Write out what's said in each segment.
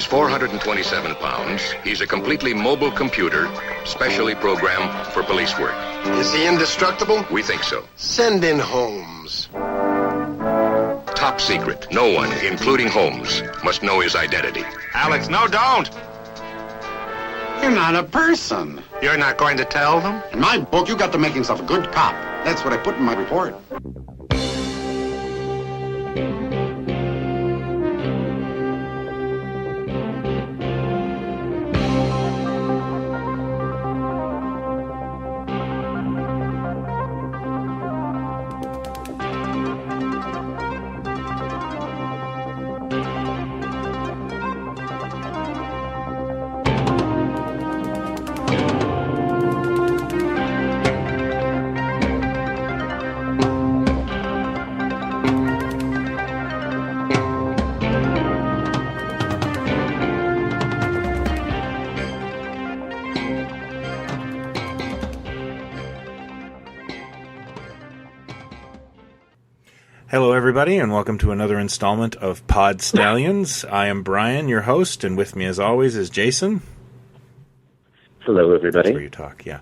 weighs 427 pounds. He's a completely mobile computer, specially programmed for police work. Is he indestructible? We think so. Send in Holmes. Top secret. No one, including Holmes, must know his identity. Alex, no, don't! You're not a person. You're not going to tell them? In my book, you got the makings of a good cop. That's what I put in my report. Hello, everybody, and welcome to another installment of Pod Stallions. I am Brian, your host, and with me, as always, is Jason. Hello, everybody. That's where you talk, yeah.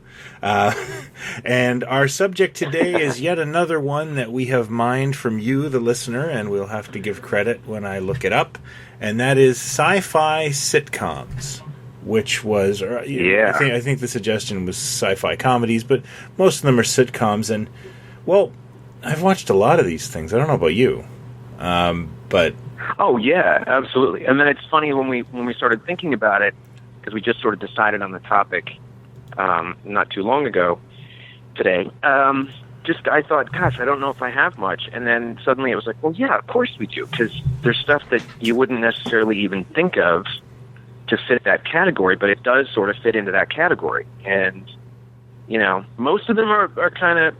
And our subject today is yet another one that we have mined from you, the listener, and we'll have to give credit when I look it up, and that is Sci Fi Sitcoms, which was, I think the suggestion was sci-fi comedies, but most of them are sitcoms, and, well, I've watched a lot of these things. I don't know about you, but oh yeah, absolutely. And then it's funny when we started thinking about it, because we just sort of decided on the topic not too long ago today. I thought, gosh, I don't know if I have much. And then suddenly it was like, well, yeah, of course we do, because there's stuff that you wouldn't necessarily even think of to fit that category, but it does sort of fit into that category. And you know, most of them are kind of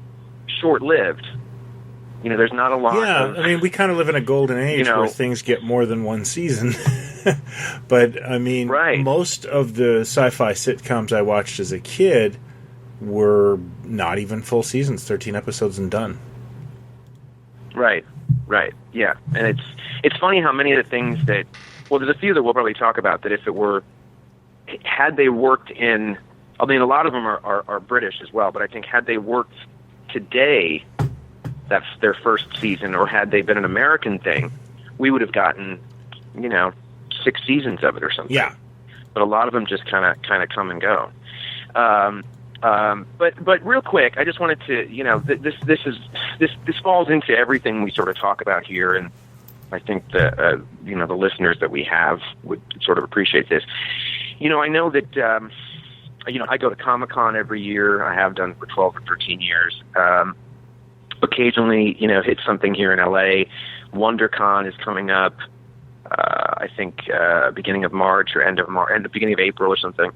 short-lived. You know, there's not a lot. Yeah, I mean, we kind of live in a golden age where things get more than one season. But, I mean, most of the sci-fi sitcoms I watched as a kid were not even full seasons, 13 episodes and done. Right, yeah. And it's funny how many of the things that, well, there's a few that we'll probably talk about that if it were, had they worked in, I mean, a lot of them are British as well, but I think had they worked today, that's their first season, or had they been an American thing, we would have gotten, 6 seasons of it or something. Yeah. But a lot of them just kind of come and go. But real quick, I just wanted to, this falls into everything we sort of talk about here, and I think the listeners that we have would sort of appreciate this. I know that, I go to Comic-Con every year. I have done for 12 or 13 years. Occasionally, hit something here in LA. WonderCon is coming up, I think, beginning of March or beginning of April or something.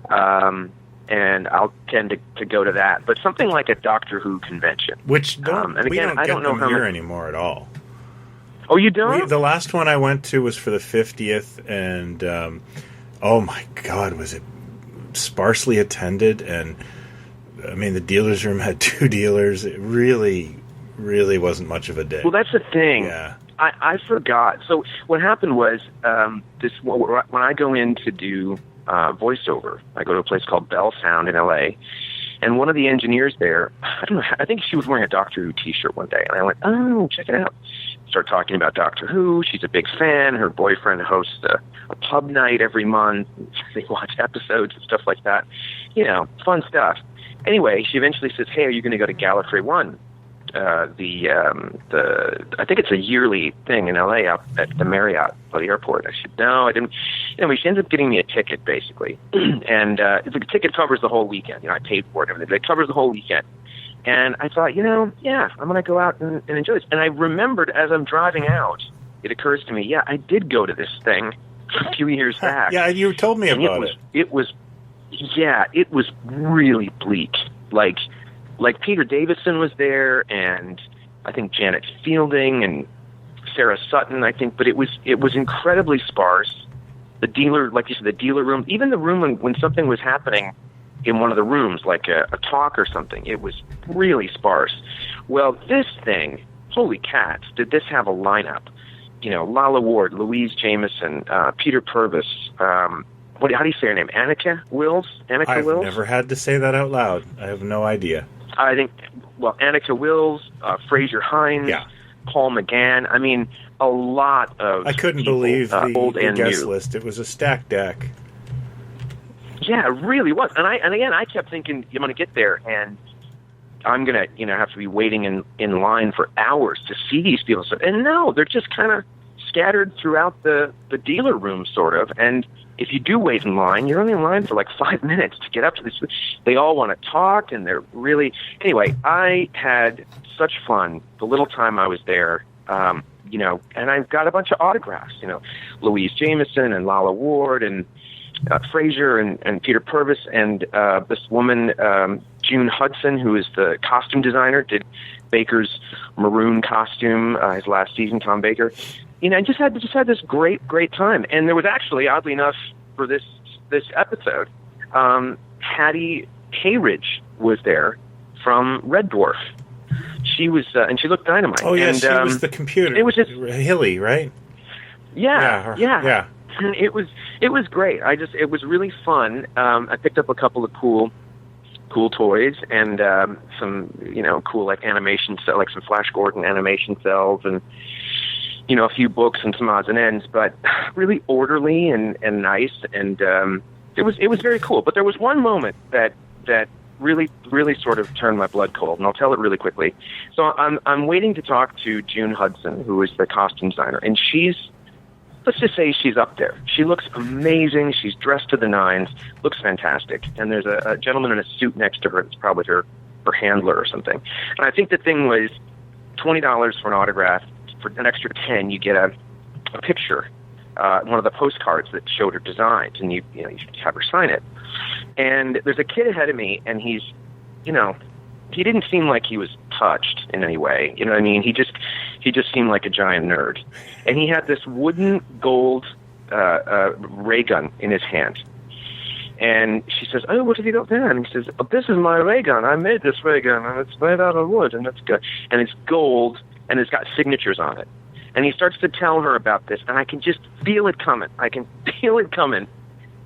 And I'll tend to go to that. But something like a Doctor Who convention. Which we don't get them here anymore at all. Oh, you don't? The last one I went to was for the 50th, and oh my God, was it sparsely attended, and I mean, the dealer's room had 2 dealers. It really, really wasn't much of a day. Well, that's the thing. Yeah. I forgot. So what happened was, when I go in to do voiceover, I go to a place called Bell Sound in LA, and one of the engineers there, I don't know, I think she was wearing a Doctor Who t-shirt one day, and I went, oh, check it out. Start talking about Doctor Who. She's a big fan. Her boyfriend hosts a pub night every month. They watch episodes and stuff like that. Fun stuff. Anyway, she eventually says, hey, are you going to go to Gallifrey 1? I think it's a yearly thing in LA up at the Marriott or the airport. I said, no, I didn't. Anyway, she ends up getting me a ticket, basically. And the ticket covers the whole weekend. I paid for it and everything, but it covers the whole weekend. And I thought, yeah, I'm going to go out and enjoy this. And I remembered as I'm driving out, it occurs to me, yeah, I did go to this thing a few years back. Yeah, you told me about it. It was really bleak. Like Peter Davison was there, and I think Janet Fielding and Sarah Sutton, I think, but it was incredibly sparse. The dealer, like you said, the dealer room, even the room when something was happening in one of the rooms, like a talk or something, it was really sparse. Well, this thing, holy cats, did this have a lineup? Lala Ward, Louise Jameson, Peter Purvis. How do you say her name? Annika Wills? I've never had to say that out loud. I have no idea. I think, Annika Wills, Fraser Hines, Paul McGann. I mean, a lot of I couldn't people, believe old the and guest new. list. It was a stacked deck. Yeah, it really was. And again, I kept thinking, I'm going to get there, and I'm going to, have to be waiting in line for hours to see these people. And no, they're just kind of scattered throughout the dealer room, sort of. And if you do wait in line, you're only in line for like 5 minutes to get up to this. They all want to talk, and they're really... Anyway, I had such fun the little time I was there, and I got a bunch of autographs, Louise Jameson and Lala Ward and Fraser and Peter Purvis and this woman, June Hudson, who is the costume designer, did Baker's maroon costume his last season, Tom Baker. I just had this great time. And there was actually, oddly enough, for this episode, Hattie Hayridge was there from Red Dwarf. She was, and she looked dynamite. Oh, yeah, and, she was the computer. It was just Hilly, right? Yeah. And it was great. It was really fun. I picked up a couple of cool toys and some cool like animation like some Flash Gordon animation cells and a few books and some odds and ends, but really orderly and nice, and it was very cool. But there was one moment that really sort of turned my blood cold, and I'll tell it really quickly. So I'm waiting to talk to June Hudson, who is the costume designer, and let's just say she's up there. She looks amazing. She's dressed to the nines, looks fantastic. And there's a gentleman in a suit next to her. It's probably her handler or something. And I think the thing was $20 for an autograph. For an extra 10, you get a picture, one of the postcards that showed her designs, and you have her sign it. And there's a kid ahead of me, and he's, he didn't seem like he was touched in any way. You know what I mean? He just seemed like a giant nerd. And he had this wooden gold ray gun in his hand. And she says, "Oh, what have you got there?" And he says, "Oh, this is my ray gun. I made this ray gun, and it's made out of wood, and it's good. And it's gold, and it's got signatures on it." And he starts to tell her about this, and I can just feel it coming.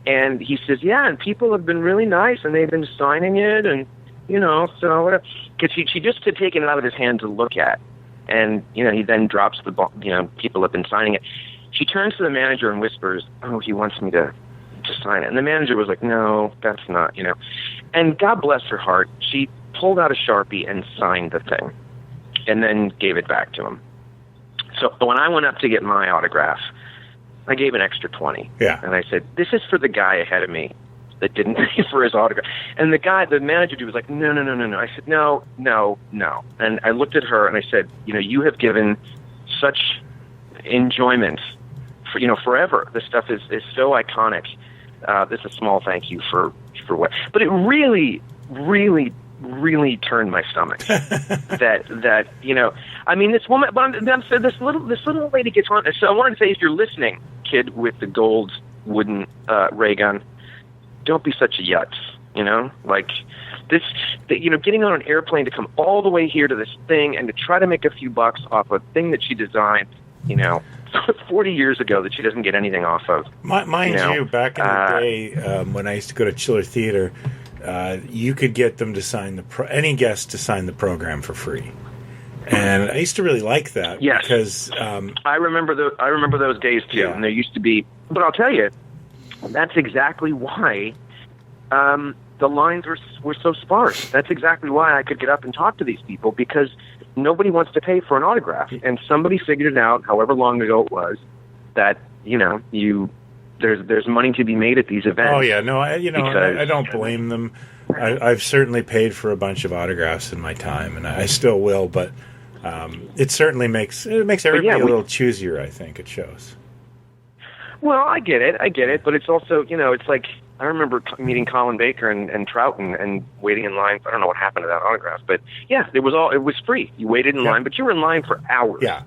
And he says, "Yeah, and people have been really nice, and they've been signing it, and, so whatever." Because she just had taken it out of his hand to look at. And, he then drops the ball, people have been signing it. She turns to the manager and whispers, "Oh, he wants me to sign it." And the manager was like, "No, that's not, And God bless her heart, she pulled out a Sharpie and signed the thing, and then gave it back to him. So when I went up to get my autograph, I gave an extra 20. Yeah. And I said, "This is for the guy ahead of me that didn't pay for his autograph." And the manager dude was like, No. I said, no. And I looked at her and I said, "You have given such enjoyment for, forever. This stuff is so iconic. This is a small thank you for what." But it really turned my stomach. that I mean, this woman, but this little lady gets on. So I wanted to say, if you're listening, kid with the gold wooden ray gun, don't be such a yutz. Like this, getting on an airplane to come all the way here to this thing and to try to make a few bucks off a thing that she designed, 40 years ago, that she doesn't get anything off of. Mind you, back in the day, when I used to go to Chiller Theater, you could get them to sign any guest to sign the program for free, and I used to really like that. Yes. Because I remember those days too, Yeah. And there used to be. But I'll tell you, that's exactly why the lines were so sparse. That's exactly why I could get up and talk to these people, because nobody wants to pay for an autograph, and somebody figured it out, however long ago it was, that there's money to be made at these events. Oh yeah, no, I don't blame them. I've certainly paid for a bunch of autographs in my time, and I still will. But it certainly makes everybody a little choosier. I think it shows. Well, I get it, but it's also, it's like, I remember meeting Colin Baker and Troughton and waiting in line. I don't know what happened to that autograph, but yeah, it was free. You waited in line, but you were in line for hours. Yeah.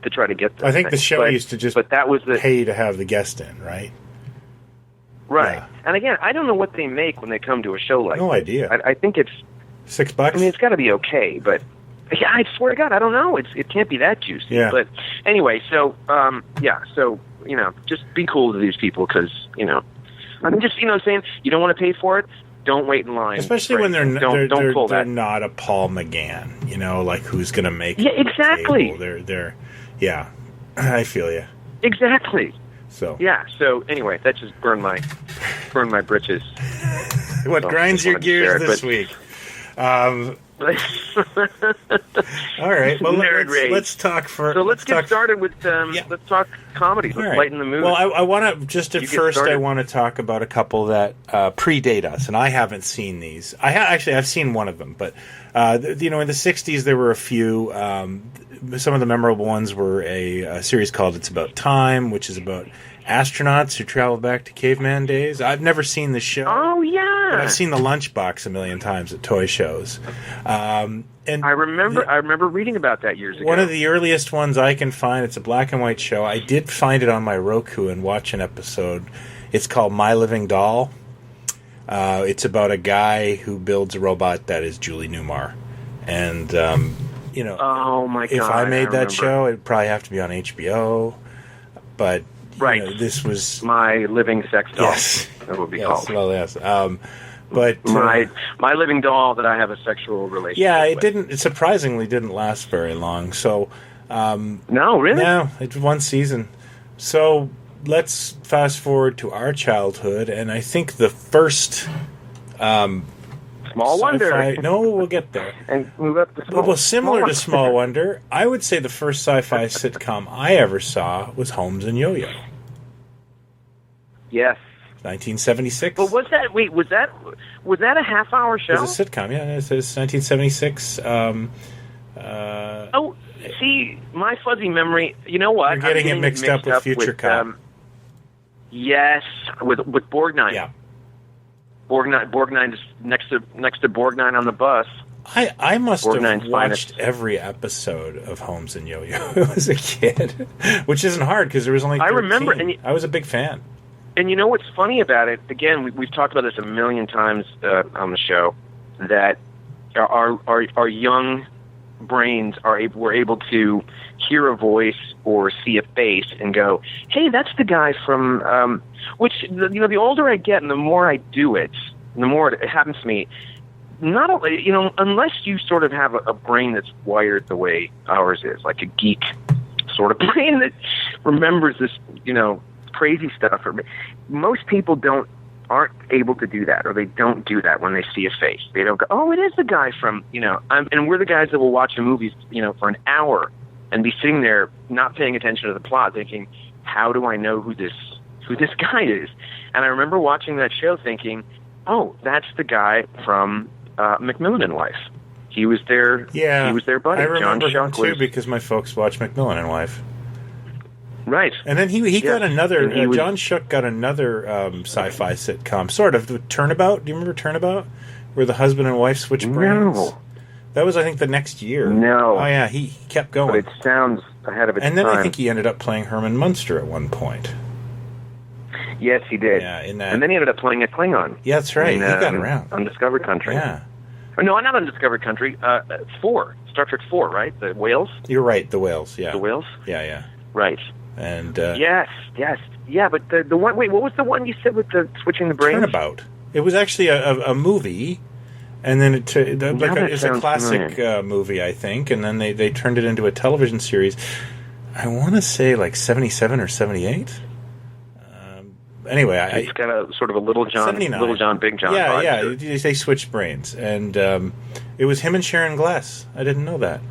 To try to get this I think thing. the show used to just pay to have the guest in, right? Right. Yeah. And again, I don't know what they make when they come to a show like No this. idea. I think it's $6. I mean, it's got to be okay, but Yeah, I swear to God, I don't know. It can't be that juicy. Yeah. But anyway, so so just be cool to these people because I mean, just saying you don't want to pay for it. Don't wait in line. Especially when don't pull they're that. not a Paul McGann, like who's going to make Yeah, exactly. They're yeah, I feel you. Exactly. So yeah. So anyway, that just burned my britches. What grinds your gears this week? All right. Well, let's talk for. So let's get started with. Let's talk comedy. Let's lighten the mood. Well, I want to just at first. I want to talk about a couple that predate us, and I haven't seen these. I've seen one of them, but in the '60s there were a few. Some of the memorable ones were a series called "It's About Time," which is about astronauts who travel back to caveman days. I've never seen the show. Oh yeah, but I've seen the Lunchbox a million times at toy shows. And I remember reading about that years ago. One of the earliest ones I can find. It's a black and white show. I did find it on my Roku and watch an episode. It's called My Living Doll. It's about a guy who builds a robot that is Julie Newmar, and oh my God, if I made that show, it'd probably have to be on HBO. But right, this was My Living Sex Doll. Yes, that would be yes, called. well, yes. But my living doll that I have a sexual relationship. Yeah, with. It surprisingly didn't last very long. So no, really, no, it's one season. So let's fast forward to our childhood, and I think the first Small Wonder. No, we'll get there. And move up to Small. Well, similar to Small Wonder, I would say the first sci-fi sitcom I ever saw was Holmes and Yo-Yo. Yes. 1976. But was that a half-hour show? It was a sitcom, yeah. It says 1976. See, my fuzzy memory. You know what? You're getting it mixed up with Future Cop. Yes, with Borgnine. Yeah. Borgnine is next to Borgnine on the bus. I must Borgnine's have watched finest. every episode of Holmes and Yo-Yo as a kid, which isn't hard because there was only 13. I remember, I was a big fan. And you know what's funny about it? Again, we've talked about this a million times on the show. That our young brains were able to hear a voice or see a face and go, "Hey, that's the guy from." Which the older I get and the more I do it, the more it happens to me. Not only, unless you sort of have a brain that's wired the way ours is, like a geek sort of brain that remembers this, crazy stuff. Most people aren't able to do that, or they don't do that when they see a face. They don't go, "Oh, it is the guy from," and we're the guys that will watch a movie, for an hour and be sitting there not paying attention to the plot, thinking, "How do I know who this guy is?" And I remember watching that show thinking, "Oh, that's the guy from Macmillan and Wife. He was their Yeah, he was their buddy." I remember John him Schuck too because my folks watched Macmillan and Wife. Right. And then he got another. And he was- John Schuck got another sci-fi sitcom, sort of the Turnabout. Do you remember Turnabout, where the husband and wife switch brains? No. That was, I think, the next year. No. Oh yeah, he kept going. But it sounds ahead of its and then time. I think he ended up playing Herman Munster at one point. Yes, he did. Yeah, in that. And then he ended up playing a Klingon. Yeah, that's right. He got around. Undiscovered Country. Yeah. Or no, not Undiscovered Country. 4. Star Trek 4, right? The whales? You're right. The whales. Yeah. The whales? Yeah. Right. And yes. Yeah, but the one. Wait, what was the one you said with the switching the brains? Turnabout. It was actually a movie, and then it's a classic movie, I think, and then they turned it into a television series. I want to say like 77 or 78. Anyway, it's got a sort of a Little John, 79. Little John, Big John. vibe. Yeah. They switched brains, and it was him and Sharon Glass. I didn't know that.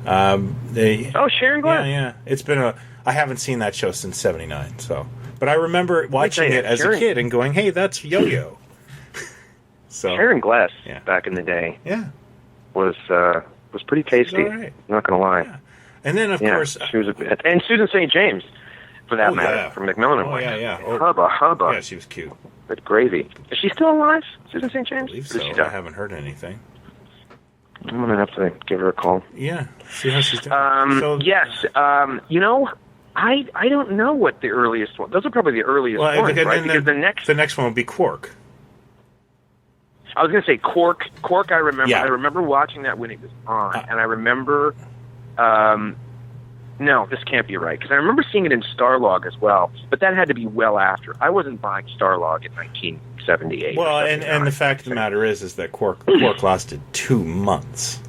Sharon Glass. Yeah. It's been I haven't seen that show since '79. So, but I remember watching it as a kid and going, "Hey, that's Yo-Yo." So Sharon Glass back in the day, was pretty tasty. All right. Not gonna lie. Yeah. And then of course she was and Susan St. James, for that matter, yeah. from Macmillan and Wife. Yeah. Hubba. Yeah, she was cute. But gravy. Is she still alive, Susan St. James? I believe Or did she so. die? I haven't heard anything. I'm gonna have to give her a call. Yeah, see how she's doing. Yes. I don't know what the earliest one. Those are probably the earliest ones, right? Because the next one would be Quark. I was going to say Quark. Quark, I remember. Yeah. I remember watching that when it was on, and I remember. No, this can't be right, because I remember seeing it in Starlog as well, but that had to be well after. I wasn't buying Starlog in 1978. Well, and the fact of the matter is that Quark lasted 2 months.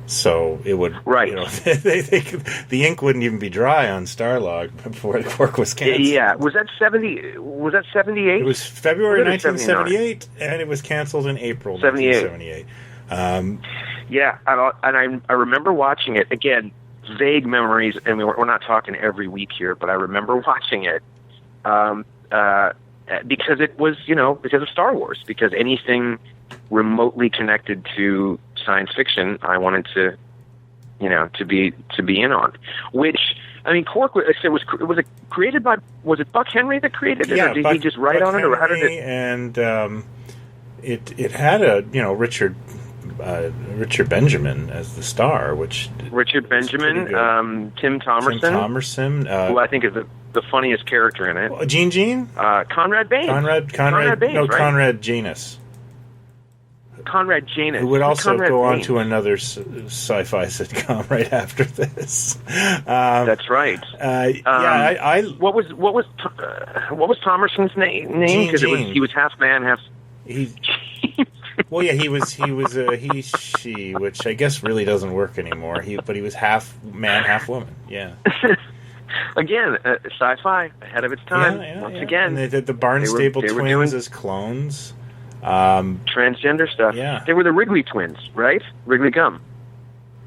So it would, right. You know, the ink wouldn't even be dry on Starlog before Quark was canceled. Yeah, was that 70? Was that 78? It was February 1978, and it was canceled in April 1978. Yeah, and I remember watching it again. Vague memories, and we're not talking every week here, but I remember watching it because it was, because of Star Wars, because anything remotely connected to science fiction, I wanted to, to be in on. Which, I mean, Quark was it created by, was it Buck Henry that created it? Yeah, or did he just write Buck on it, or how did it? And it had a Richard Benjamin as the star, which Richard Benjamin, Tim Thomerson, who I think is the funniest character in it. Gene, Conrad Baines. Conrad Baines, right? Conrad Janus. Conrad Janus, who would also go on Baines. to another sci-fi sitcom right after this. That's right. What was Thomerson's name? Because he was half man, half. Well, yeah, he was he, she, which I guess really doesn't work anymore. But he was half man, half woman. Yeah. Again, sci-fi ahead of its time. Once again, and they did the Barnstable twins as clones. Transgender stuff. Yeah. They were the Wrigley twins, right? Wrigley Gum.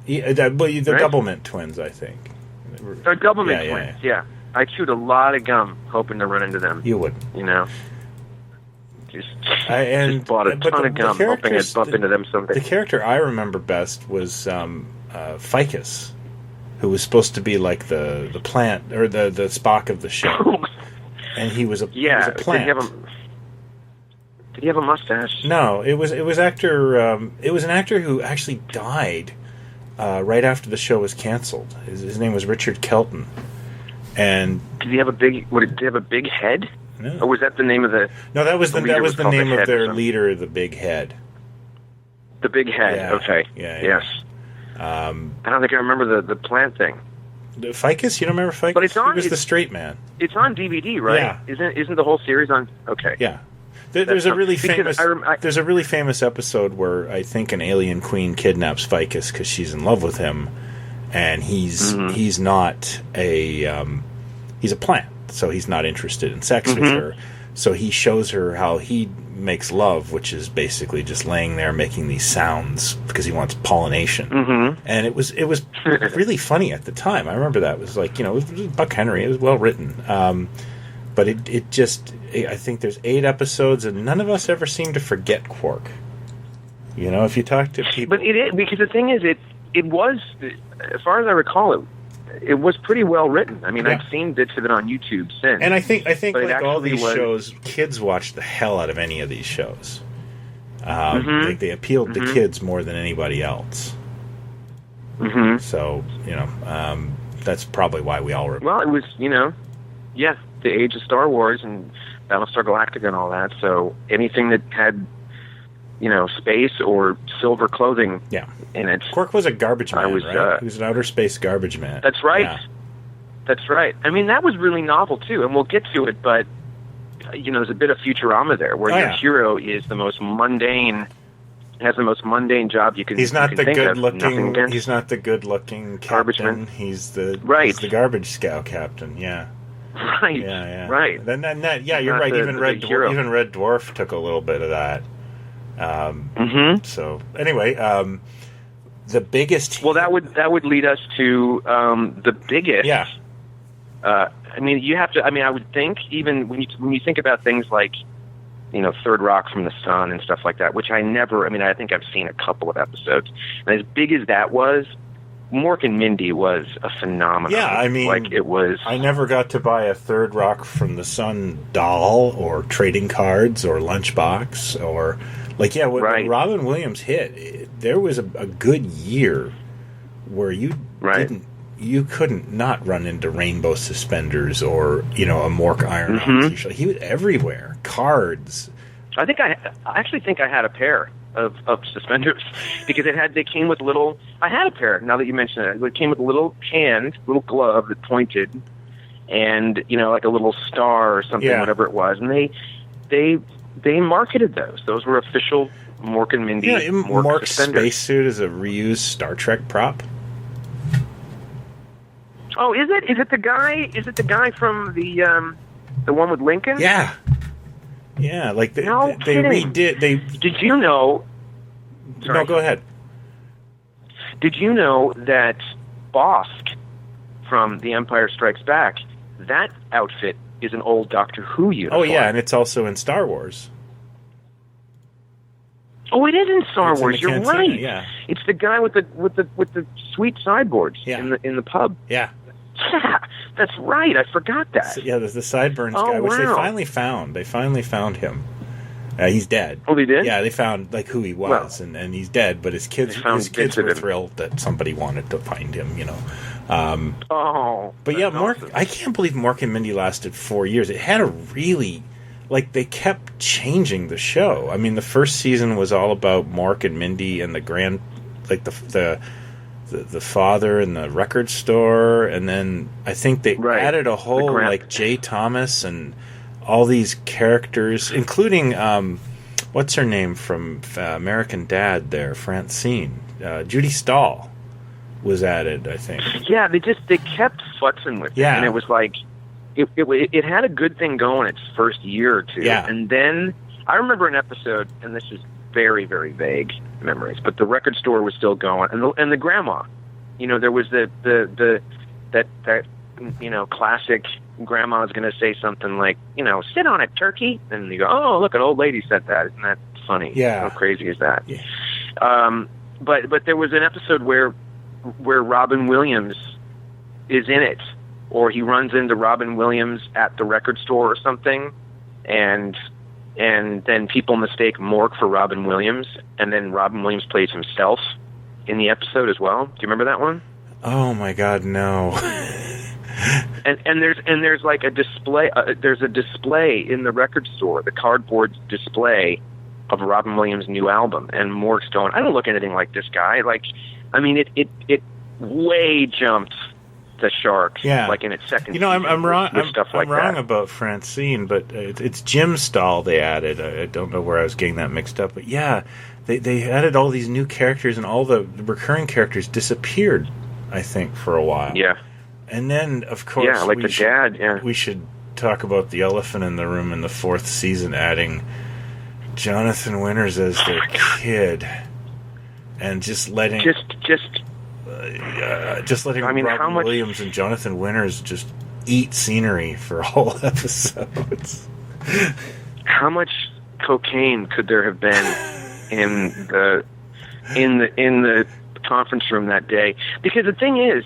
Yeah, the Doublemint twins, I think. They're Doublemint twins. Yeah. I chewed a lot of gum hoping to run into them. You would. Just bought a ton of gum, hoping I'd bump into them someday. The character I remember best was Ficus, who was supposed to be like the plant, or the Spock of the show. And he was a plant. Did he have a mustache? No, it was actor. It was an actor who actually died right after the show was canceled. His name was Richard Kelton. And did he have a big? Did he have a big head? No. Or was that the name of the? No, that was the name of their leader, the Big Head. The Big Head. Yeah. Okay. Yeah. Yes. I don't think I remember the plant thing. The Ficus? You don't remember Ficus? But it's on. He was the straight man. It's on DVD, right? Yeah. Isn't the whole series on? Okay. Yeah. There's a really famous. There's a really famous episode where I think an alien queen kidnaps Ficus because she's in love with him, and he's not a he's a plant. So he's not interested in sex with her. So he shows her how he makes love, which is basically just laying there making these sounds because he wants pollination. And it was really funny at the time. I remember that. It was like, it was Buck Henry. It was well written. But it just, I think there's 8 episodes, and none of us ever seem to forget Quark. If you talk to people. But it is, because the thing is, it was, as far as I recall, it was pretty well written. I mean, I've seen bits of it on YouTube since. And I think like all these shows, kids watch the hell out of any of these shows. They appealed to kids more than anybody else. So, that's probably why we all remember. Well, it was, the age of Star Wars and Battlestar Galactica and all that. So anything that had, space or silver clothing in it. Quark was a garbage man, right? He was an outer space garbage man. That's right. Yeah. That's right. I mean, that was really novel, too, and we'll get to it, but, there's a bit of Futurama there, where your hero is the most mundane, has the most mundane job you can He's not the good-looking... He's not the good-looking captain. He's the garbage scow captain, yeah. Right. Yeah. Right. Then you're right. Even Red Dwarf took a little bit of that. So anyway, the biggest. Well, that would lead us to the biggest. Yeah. I mean, you have to. I mean, I would think even when you think about things like, Third Rock from the Sun and stuff like that, which I never. I mean, I think I've seen a couple of episodes, and as big as that was, Mork and Mindy was a phenomenon. Yeah, I mean, like it was. I never got to buy a Third Rock from the Sun doll or trading cards or lunchbox or when Robin Williams hit, there was a good year where you couldn't not run into rainbow suspenders or a Mork iron-on t-shirt. He was everywhere. Cards, I actually think I had a pair of suspenders because they came with little. I had a pair. Now that you mention it, it came with a little glove that pointed, and like a little star or something, whatever it was. And they marketed those. Those were official Mork and Mindy. Mork's spacesuit is a reused Star Trek prop. Oh, is it? Is it the guy? Is it the guy from the one with Lincoln? Yeah. Yeah, like they redid. Did you know? Sorry. No, go ahead. Did you know that Bosk from The Empire Strikes Back, that outfit is an old Doctor Who uniform? Oh yeah, and it's also in Star Wars. Oh, it is in Star Wars. You're cantina, right. Yeah, it's the guy with the sweet sideboards in the pub. Yeah. Yeah, that's right. I forgot that. So, there's the sideburns guy, which they finally found. They finally found him. He's dead. Oh, they did? Yeah, they found who he was, and he's dead. But his kids were thrilled that somebody wanted to find him. But yeah, Mork. Awesome. I can't believe Mork and Mindy lasted 4 years. It had a really they kept changing the show. I mean, the first season was all about Mork and Mindy and the father in the record store, and then I think they added a whole Jay Thomas and all these characters, including what's her name from American Dad there, Francine, Judy Stahl was added, I think. Yeah, they kept futzing with it, and it was like it had a good thing going its first year or two, and then I remember an episode, and this is very, very vague memories, but the record store was still going, and the grandma, there was that classic grandma's going to say something like, sit on it, turkey, and you go, oh, look, an old lady said that. Isn't that funny? Yeah. How crazy is that? Yeah. But there was an episode where Robin Williams is in it, or he runs into Robin Williams at the record store or something, and then people mistake Mork for Robin Williams, and then Robin Williams plays himself in the episode as well. Do you remember that one? Oh my God, no. and there's like a display. There's a display in the record store, the cardboard display of Robin Williams' new album, and Mork's going, I don't look anything like this guy. It way jumped the shark. Yeah. Like in its second. I'm wrong. I'm wrong about Francine, but it's Jim Stahl they added. I don't know where I was getting that mixed up, but yeah, they added all these new characters, and all the recurring characters disappeared, I think, for a while. Yeah. And then, of course, we should talk about the elephant in the room in the fourth season, adding Jonathan Winters as their kid, and just letting Robin Williams and Jonathan Winters just eat scenery for whole episodes. How much cocaine could there have been in the conference room that day? Because the thing is,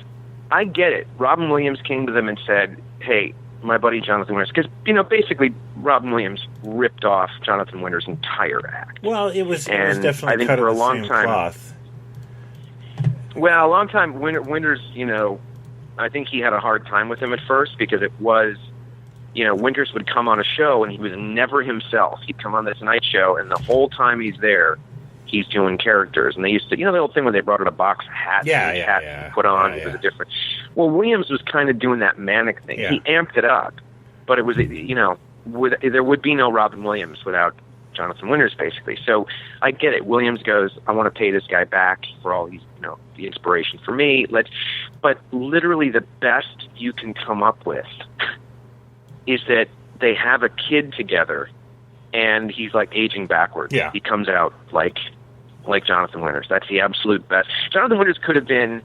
I get it. Robin Williams came to them and said, "Hey, my buddy Jonathan Winters," because basically Robin Williams ripped off Jonathan Winters' entire act. Well, it was definitely cut for a long time. Cloth. Well, a long time, Winters, I think he had a hard time with him at first because it was, Winters would come on a show and he was never himself. He'd come on this night show, and the whole time he's there, he's doing characters. And they used to, the old thing where they brought out a box of hats to put on. It was a different. Well, Williams was kind of doing that manic thing. Yeah. He amped it up, but it was, there would be no Robin Williams without Jonathan Winters, basically. So I get it. Williams goes, I want to pay this guy back for all these, the inspiration for me. But literally the best you can come up with is that they have a kid together, and he's like aging backwards. Yeah. He comes out like Jonathan Winters. That's the absolute best. Jonathan Winters could have been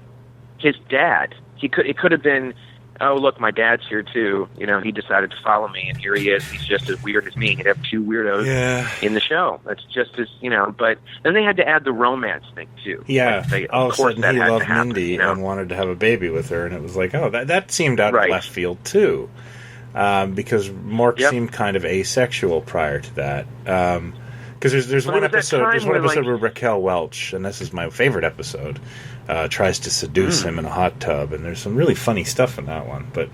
his dad. It could have been, oh, look, my dad's here too. He decided to follow me, and here he is. He's just as weird as me. He'd have two weirdos in the show. That's just as, But then they had to add the romance thing too. Yeah. All of a sudden he loved Mindy and wanted to have a baby with her, and it was like, oh, that seemed out of left field too. Because Mork seemed kind of asexual prior to that. Because there's one episode where Raquel Welch, and this is my favorite episode, tries to seduce him in a hot tub, and there's some really funny stuff in that one. But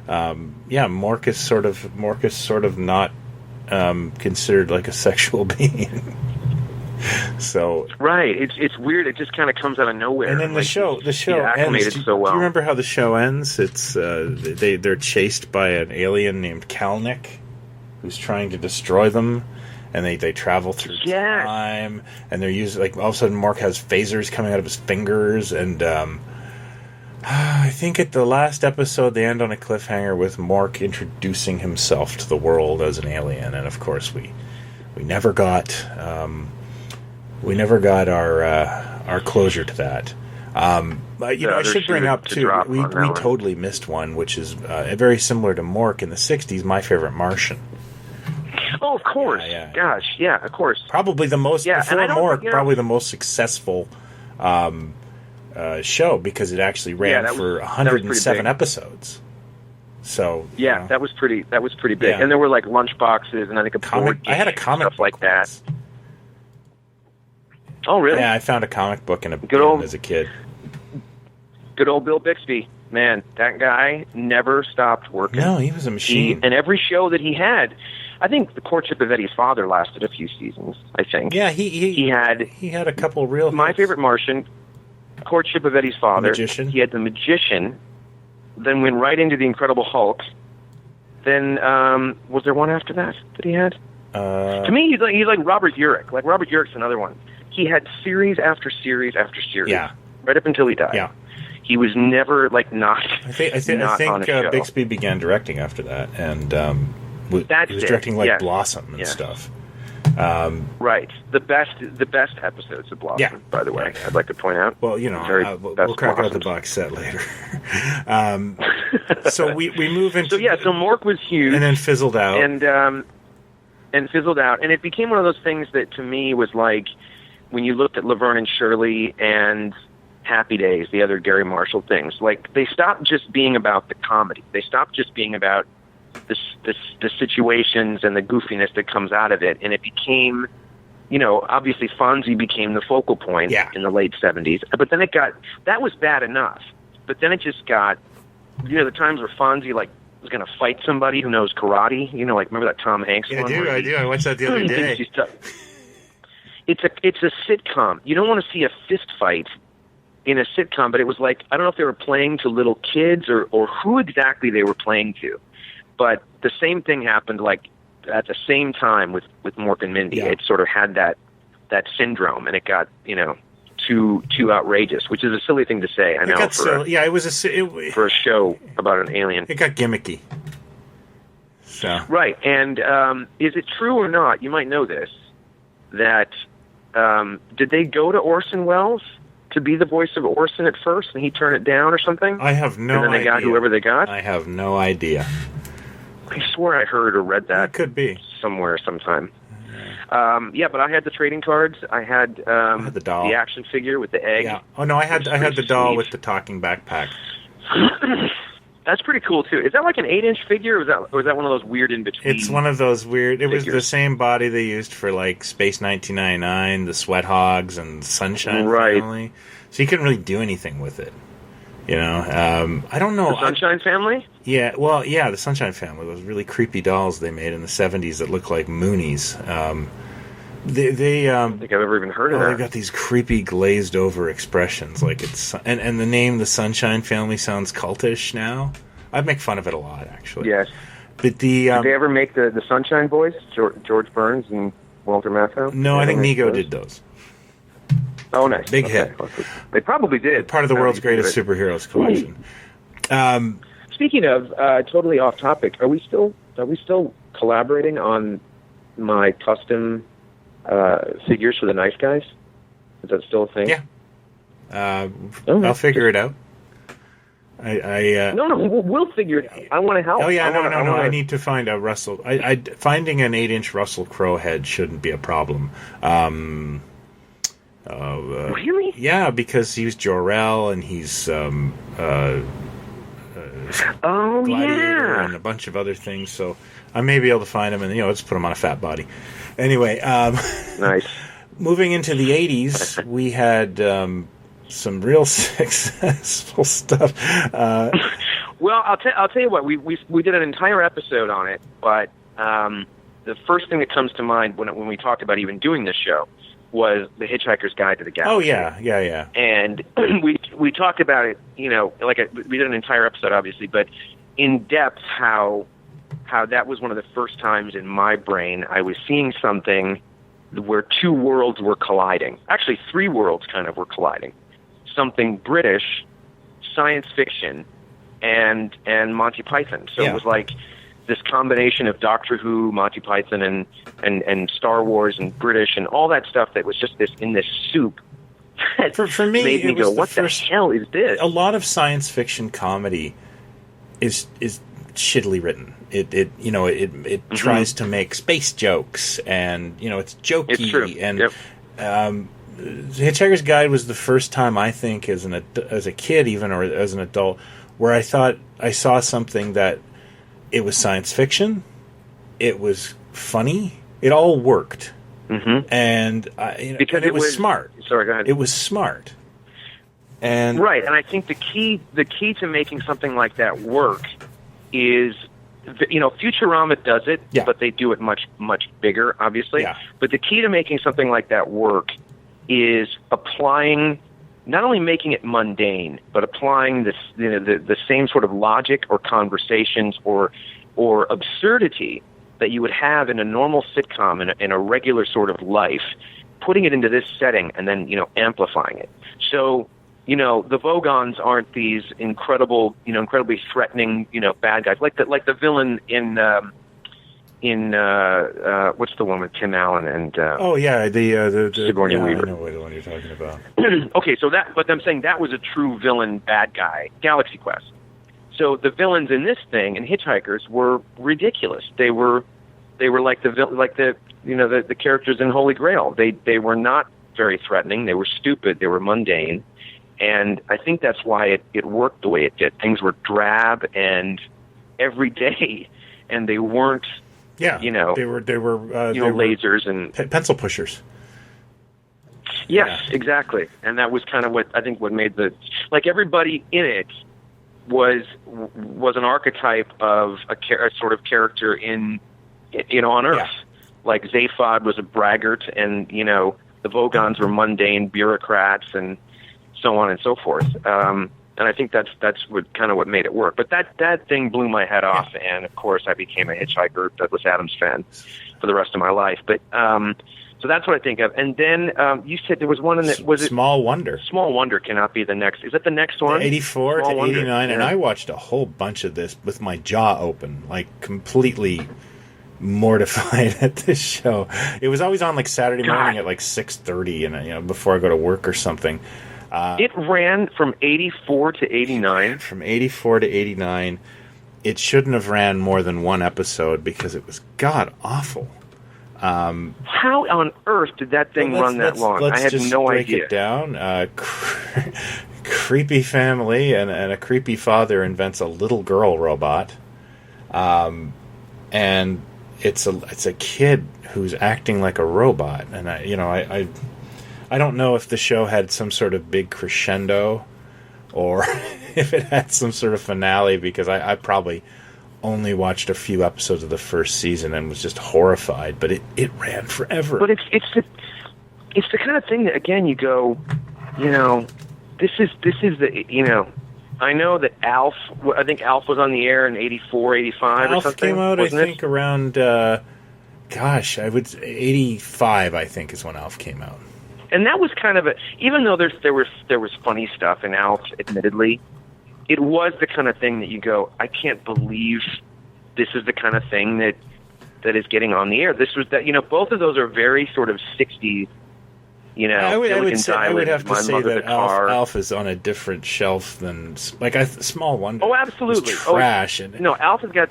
Mork is sort of not considered like a sexual being. So right, it's weird. It just kind of comes out of nowhere. And then the show acclimated ends. So well. Do you remember how the show ends? It's they're chased by an alien named Kalnick, who's trying to destroy them, and they travel through time, and they're using, like, all of a sudden Mork has phasers coming out of his fingers, and I think at the last episode they end on a cliffhanger with Mork introducing himself to the world as an alien, and of course we never got our closure to that. But I should bring up too, we totally missed one, which is very similar to Mork in the '60s. My Favorite Martian. Oh, of course. Gosh, yeah, of course. Probably the most before Mork. Probably the most successful show, because it actually ran for 107 episodes. So that was pretty big. Yeah. And there were like lunch boxes, and I think a board game, I had a comic stuff like that. Oh, really? Yeah, I found a comic book in a bin as a kid. Good old Bill Bixby. Man, that guy never stopped working. No, he was a machine. And every show that he had, I think The Courtship of Eddie's Father lasted a few seasons, I think. Yeah, he had a couple real My hits. Favorite Martian, Courtship of Eddie's Father. Magician. He had The Magician, then went right into The Incredible Hulk. Then, was there one after that he had? To me, he's like Robert Urich. Like, Robert Urich's another one. He had series after series after series. Yeah. Right up until he died. Yeah. He was never, like, not I think Bixby began directing after that, and he was directing like Blossom and stuff. Right. The best episodes of Blossom, by the way, I'd like to point out. Well, we'll crack out the box set later. So we move into... So Mork was huge. And then fizzled out. And fizzled out. And it became one of those things that, to me, was like, when you looked at Laverne and Shirley and Happy Days, the other Gary Marshall things, like, they stopped just being about the comedy. They stopped just being about the situations and the goofiness that comes out of it, and it became, obviously Fonzie became the focal point in the late 70s, but then that was bad enough, but then it just got, the times where Fonzie, like, was going to fight somebody who knows karate, like, remember that Tom Hanks one? I do. I watched that the other day. It's a sitcom. You don't want to see a fist fight in a sitcom, but it was like, I don't know if they were playing to little kids or who exactly they were playing to. But the same thing happened, like, at the same time with Mork and Mindy. Yeah. It sort of had that syndrome, and it got, too outrageous, which is a silly thing to say. I know. For a show about an alien. It got gimmicky. So. Right, and is it true or not? You might know this. That did they go to Orson Welles to be the voice of Orson at first, and he turned it down or something? I have no idea. And then they got whoever they got? I have no idea. I swear I heard or read that. It could be. Somewhere, sometime. But I had the trading cards. I had the doll. The action figure with the egg. Yeah. Oh, no, I had the doll with the talking backpack. That's pretty cool, too. Is that like an 8-inch figure, or was that one of those weird in-between? It's one of those weird... It figures. Was the same body they used for, like, Space 1999, the Sweat Hogs, and the Sunshine Family. So you couldn't really do anything with it. I don't know. The Sunshine Family? Yeah, the Sunshine Family. Those really creepy dolls they made in the 70s that looked like Moonies. I don't think I've ever even heard of that. They've got these creepy glazed over expressions, like it's and the name the Sunshine Family sounds cultish now. I make fun of it a lot, actually. Yes. But did they ever make the Sunshine Boys? George Burns and Walter Matthau? No, I think Nego did those. Oh, nice. Big hit. They probably did. Part of the world's greatest superheroes collection. Speaking of totally off topic, are we still collaborating on my custom figures for the Nice Guys? Is that still a thing? Yeah. I'll figure it out. No, we'll figure it out. I want to help. Oh yeah, no. I need to find a Russell. Finding an 8-inch Russell Crowe head shouldn't be a problem. Really? Yeah, because he's Jor-El and he's Gladiator and a bunch of other things. So I may be able to find him and let's put him on a fat body. Anyway, nice. Moving into the 80s, we had some real successful stuff. Well, I'll tell you what. We did an entire episode on it, but the first thing that comes to mind when we talked about even doing this show was The Hitchhiker's Guide to the Galaxy. Oh yeah. And we talked about it, we did an entire episode, obviously, but in depth how that was one of the first times in my brain I was seeing something where two worlds were colliding. Actually, three worlds kind of were colliding. Something British, science fiction, and Monty Python. So it was like this combination of Doctor Who, Monty Python, and Star Wars and British and all that stuff that was just in this soup. For me, made me go, what the hell is this? A lot of science fiction comedy is shittily written. It tries to make space jokes, and it's jokey. It's true. And Hitchhiker's Guide was the first time, I think, as a kid even, or as an adult, where I thought I saw something that it was science fiction, it was funny, it all worked, and because it was smart. Sorry, go ahead. It was smart, and right. And I think the key to making something like that work is, Futurama does it, but they do it much, much bigger, obviously. Yeah. But the key to making something like that work is applying, not only making it mundane, but applying this, the same sort of logic or conversations or absurdity that you would have in a normal sitcom in a regular sort of life, putting it into this setting and then amplifying it. So the Vogons aren't these incredibly threatening bad guys like the villain in what's the one with Tim Allen and the Sigourney Weaver. I know the one you're talking about. Okay, but I'm saying that was a true villain bad guy, Galaxy Quest. So the villains in this thing, in Hitchhikers, were ridiculous. They were like the characters in Holy Grail. They were not very threatening. They were stupid. They were mundane, and I think that's why it worked the way it did. Things were drab and everyday, and they weren't. Yeah, they were lasers and pencil pushers. Yes, exactly, and that was kind of what made everybody in it was an archetype of a sort of character on Earth. Yeah. Like Zaphod was a braggart, and the Vogons were mundane bureaucrats, and so on and so forth. And I think that's what made it work. But that thing blew my head off, and of course I became a Hitchhiker, Douglas Adams fan for the rest of my life. But so that's what I think of. And then you said there was one in that Small Wonder. Small Wonder cannot be the next. Is that the next one? 84 to 89, and I watched a whole bunch of this with my jaw open, like completely mortified at this show. It was always on Saturday morning at 6:30, and before I go to work or something. It ran from 84 to 89. From 84 to 89. It shouldn't have ran more than one episode because it was god-awful. How on earth did that thing run that long? I had no idea. Let's break it down. Creepy family and a creepy father invents a little girl robot. And it's a kid who's acting like a robot. And I don't know if the show had some sort of big crescendo or if it had some sort of finale, because I probably only watched a few episodes of the first season and was just horrified. But it ran forever. But it's the kind of thing that, again, you go, this is the, I know that ALF, I think ALF was on the air in 84, 85 or something. ALF came out, I think, around, I would say 85, I think, is when ALF came out. And that was kind of even though there was funny stuff in ALF, admittedly, it was the kind of thing that you go, I can't believe this is the kind of thing that is getting on the air. This was that, both of those are very sort of 60s, I would have to say that ALF is on a different shelf than Small Wonder. Oh, absolutely. Was trash. ALF has got.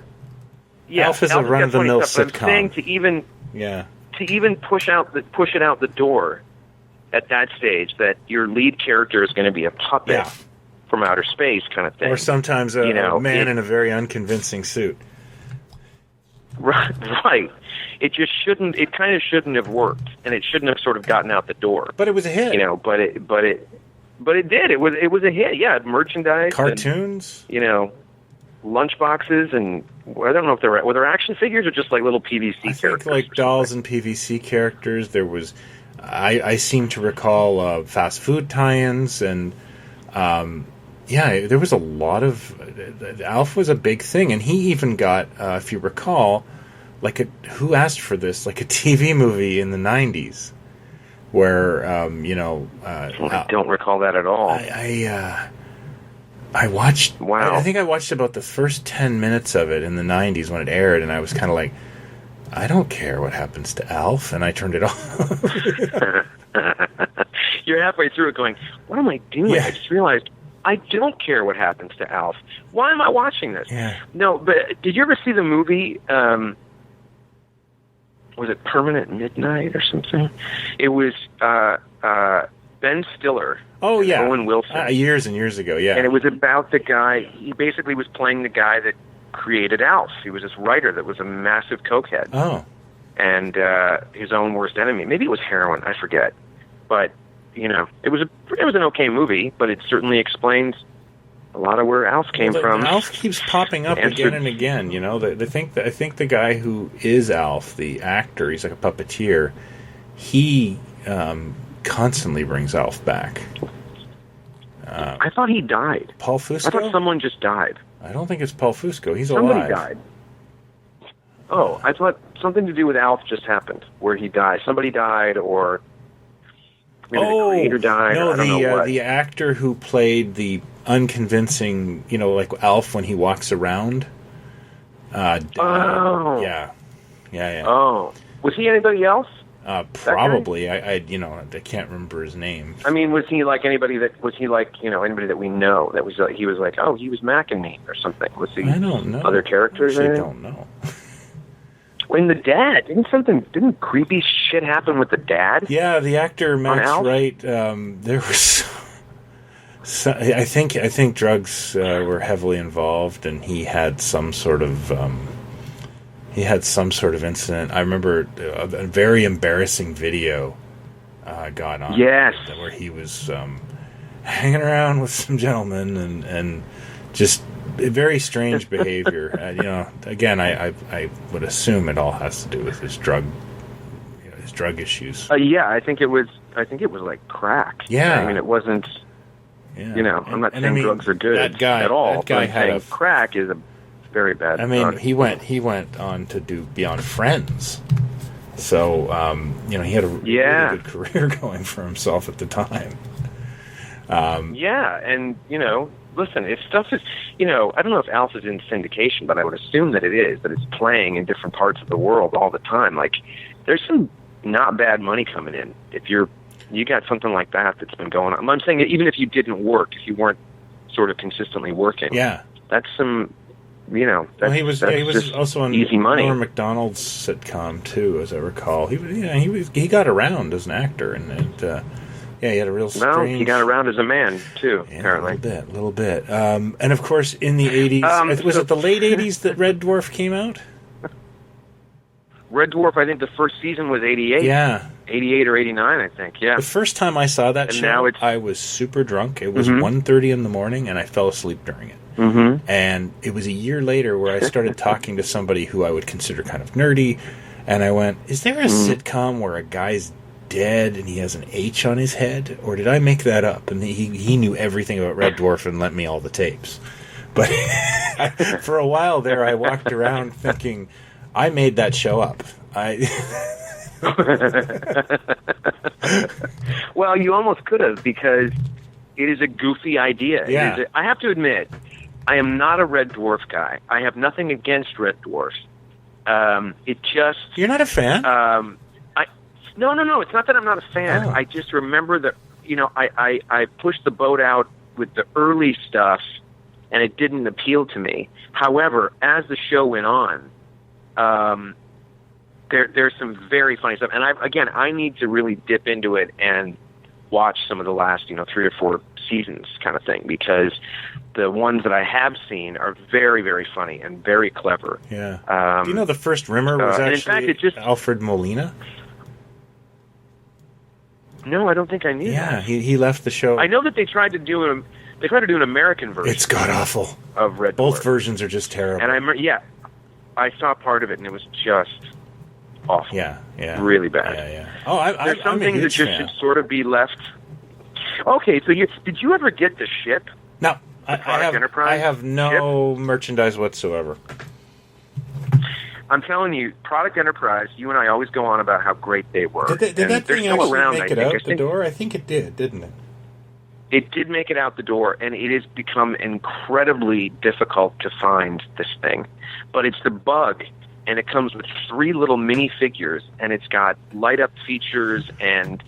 Yeah, ALF is a run-of-the-mill sitcom. But I'm saying to even push it out the door at that stage, that your lead character is going to be a puppet from outer space, kind of thing, or sometimes a man in a very unconvincing suit. Right. It just shouldn't. It kind of shouldn't have worked, and it shouldn't have sort of gotten out the door. But it was a hit. But it did. It was a hit. Yeah, merchandise, cartoons. And, lunchboxes, and I don't know if were there action figures or just like little PVC I characters. think like dolls and PVC characters. There was, I seem to recall fast food tie-ins, and there was a lot of Alf was a big thing, and he even got, if you recall, who asked for this? Like a TV movie in the 90s, where I don't recall that at all. I watched. Wow. I think I watched about the first 10 minutes of it in the 90s when it aired, and I was kind of like, I don't care what happens to Alf, and I turned it off. You're halfway through it going, what am I doing? Yeah. I just realized I don't care what happens to Alf. Why am I watching this? Yeah. No, but did you ever see the movie, was it Permanent Midnight or something? It was Ben Stiller. Oh, yeah. Owen Wilson. Years and years ago, yeah. And it was about the guy, he basically was playing the guy that created Alf. He was this writer that was a massive cokehead. Oh. And his own worst enemy. Maybe it was heroin, I forget. But, it was an okay movie, but it certainly explains a lot of where Alf came from. Alf keeps popping up again and again, I think the guy who is Alf, the actor, he's like a puppeteer, he constantly brings Alf back. I thought he died. Paul Fusco? I thought someone just died. I don't think it's Paul Fusco. He's Somebody alive. died. Oh, I thought something to do with Alf just happened, where he died. Somebody died, or maybe the creator died. No, I don't know what. The actor who played the unconvincing, like Alf when he walks around. Died. Oh. Yeah. Oh. Was he anybody else? Probably. I can't remember his name. I mean, was he like anybody that we know that was he was like, oh, he was Mac and Me or something? Was he? I don't know. Other characters? I don't know. When the dad didn't creepy shit happen with the dad? Yeah, the actor Max Wright. There was. I think drugs were heavily involved, and he had some sort of. He had some sort of incident. I remember a very embarrassing video got on. Yes. Where he was hanging around with some gentlemen and just very strange behavior. Again, I would assume it all has to do with his drug issues. Yeah, I think it was like crack. Yeah. I mean, it wasn't. Yeah. I'm not saying drugs are good at all. That guy had crack is a very bad. I mean, drug. he went on to do Beyond Friends, so he had a really good career going for himself at the time. And listen, if stuff is, I don't know if Alf is in syndication, but I would assume that it is. That it's playing in different parts of the world all the time. Like, there's some not bad money coming in if you got something like that's been going on. I'm saying that even if you didn't work, if you weren't sort of consistently working, that's some. He was also on easy money. Norm Macdonald's sitcom too, as I recall. He got around as an actor, and he had a real strange. Well, he got around as a man too, apparently. A little bit. And of course, in the 80s, was it the late 80s that Red Dwarf came out? Red Dwarf, I think the first season was 88. Yeah. 88 or 89, I think, yeah. The first time I saw that show, I was super drunk. It was 1:30 in the morning, and I fell asleep during it. Mm-hmm. And it was a year later where I started talking to somebody who I would consider kind of nerdy, and I went, is there a sitcom where a guy's dead and he has an H on his head? Or did I make that up? And he knew everything about Red Dwarf and lent me all the tapes. But for a while there, I walked around thinking, I made that show up. Well, you almost could have, because it is a goofy idea. Yeah. I have to admit, I am not a Red Dwarf guy. I have nothing against Red Dwarf. It just... You're not a fan? No. It's not that I'm not a fan. Oh. I just remember that, I pushed the boat out with the early stuff, and it didn't appeal to me. However, as the show went on, there's some very funny stuff. And I need to really dip into it and watch some of the last, 3 or 4 seasons kind of thing, because the ones that I have seen are very, very funny and very clever. Yeah. Do you know the first Rimmer was actually in fact, Alfred Molina? No, I don't think I knew Yeah, that. he left the show. I know that they tried to do an American version. It's god awful. Of Red Both Dwarf. versions are just terrible. And I saw part of it, and it was just awful. Yeah. Really bad. Yeah. Oh, There's some I'm a things that huge just fan. should sort of be left. Okay, so did you ever get the ship? No, I Enterprise have no merchandise whatsoever. I'm telling you, Product Enterprise, you and I always go on about how great they were. Did And that they're thing still actually around, make I it think. out the door? I think it did, didn't it? It did make it out the door, and it has become incredibly difficult to find this thing. But it's the bug, and it comes with 3 little mini figures, and it's got light-up features and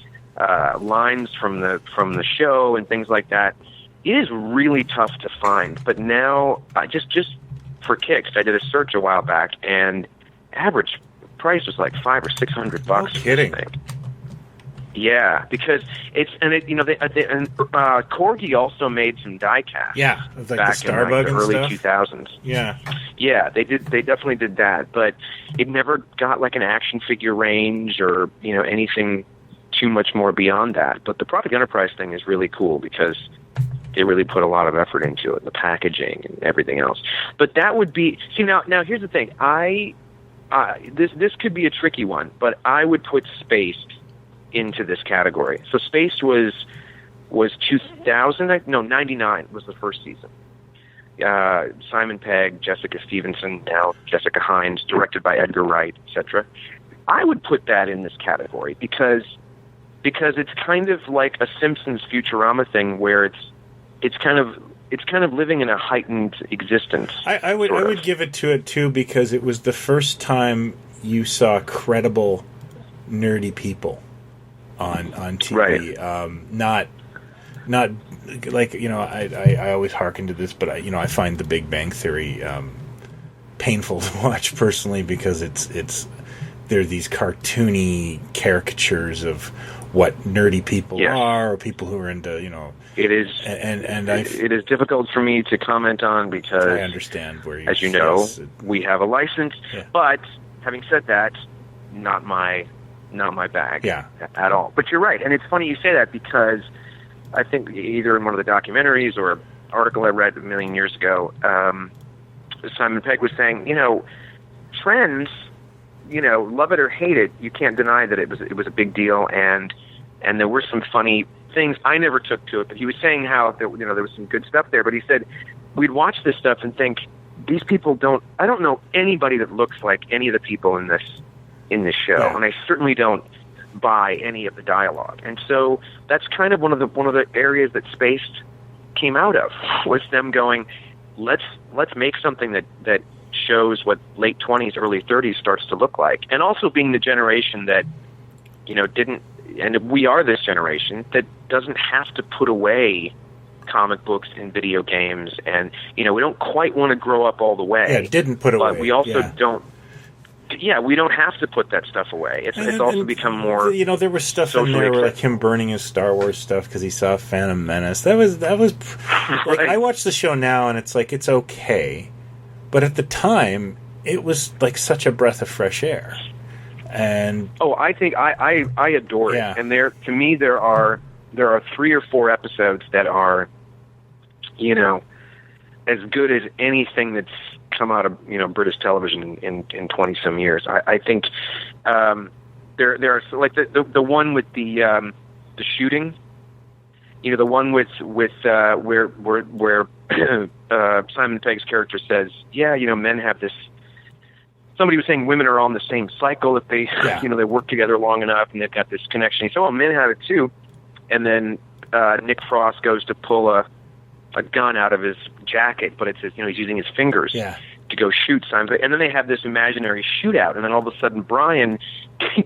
lines from the show and things like that. It is really tough to find. But now, just for kicks, I did a search a while back, and average price was like $500 or $600 No for kidding. this thing. Yeah, because Corgi also made some die-cast. Yeah, it was like back the Starbug in the early and stuff. 2000s. Yeah. Yeah, they did. They definitely did that, but it never got like an action figure range or anything too much more beyond that. But the Product Enterprise thing is really cool because they really put a lot of effort into it, the packaging and everything else. But that would be now. Here's the thing. This could be a tricky one, but I would put Spaced into this category. So Spaced was 2000. No, 99 was the first season. Simon Pegg, Jessica Stevenson, now Jessica Hines, directed by Edgar Wright, etc. I would put that in this category because it's kind of like a Simpsons Futurama thing where it's kind of living in a heightened existence. I would give it to it too because it was the first time you saw credible nerdy people on TV. Right. Not like I always hearken to this, but I find The Big Bang Theory painful to watch personally because there are these cartoony caricatures of what nerdy people are, or people who are into It is, and it is difficult for me to comment on because I understand where you, as you know, we have a license. Yeah. But having said that, not my bag at all. But you're right, and it's funny you say that because I think either in one of the documentaries or an article I read a million years ago, Simon Pegg was saying, trends, love it or hate it, you can't deny that it was a big deal, and there were some funny things. I never took to it, but he was saying how there was some good stuff there. But he said we'd watch this stuff and think these people I don't know anybody that looks like any of the people in this show, and I certainly don't buy any of the dialogue. And so that's kind of one of the areas that Spaced came out of, was them going, let's make something that shows what late 20s, early 30s starts to look like. And also being the generation that, didn't, and we are this generation that doesn't have to put away comic books and video games, and we don't quite want to grow up all the way. Yeah, didn't put away. But we also don't. Yeah, we don't have to put that stuff away. It's also become more. There was stuff in there like him burning his Star Wars stuff because he saw Phantom Menace. That was like, right. I watch the show now and it's like it's okay, but at the time it was like such a breath of fresh air. And I think I adore it. And to me there are 3 or 4 episodes that are, as good as anything that's come out of British television in 20 some years. I think there are like the one with the shooting, the one with where Simon Pegg's character says, men have this. Somebody was saying women are on the same cycle if they they work together long enough and they've got this connection. He said, men have it too. And then Nick Frost goes to pull a gun out of his jacket, but it's he's using his fingers to go shoot Simon. And then they have this imaginary shootout, and then all of a sudden Brian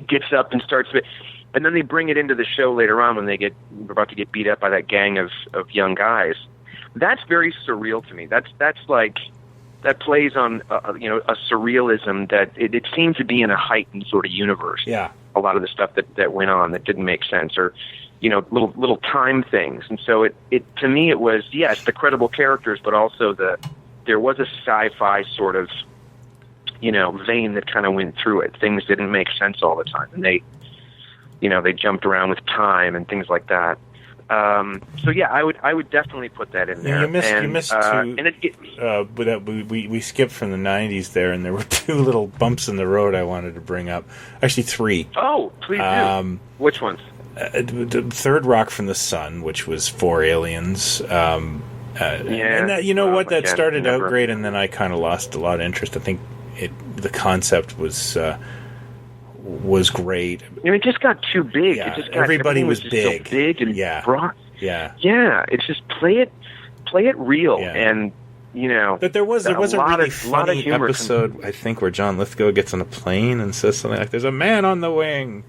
gets up and starts it. And then they bring it into the show later on when they're about to get beat up by that gang of young guys. That's very surreal to me. That's like that plays on a surrealism that it seemed to be in a heightened sort of universe. Yeah, a lot of the stuff that went on that didn't make sense, or little time things. And so it to me it was, yes, the credible characters, but also there was a sci-fi sort of vein that kind of went through it. Things didn't make sense all the time, and they jumped around with time and things like that. So yeah, I would definitely put that in there. You missed two. And we skipped from the 90s there, and there were two little bumps in the road I wanted to bring up. Actually, three. Oh, please do. Which ones? The third Rock from the Sun, which was 4 aliens. And that, that started out great, and then I kind of lost a lot of interest. I think the concept was great. It just got too big. Yeah, it just everybody was just big. So big and broad. Yeah. Yeah, it's just play it real, and But there was a really funny humor episode, I think, where John Lithgow gets on a plane and says something like, "There's a man on the wing,"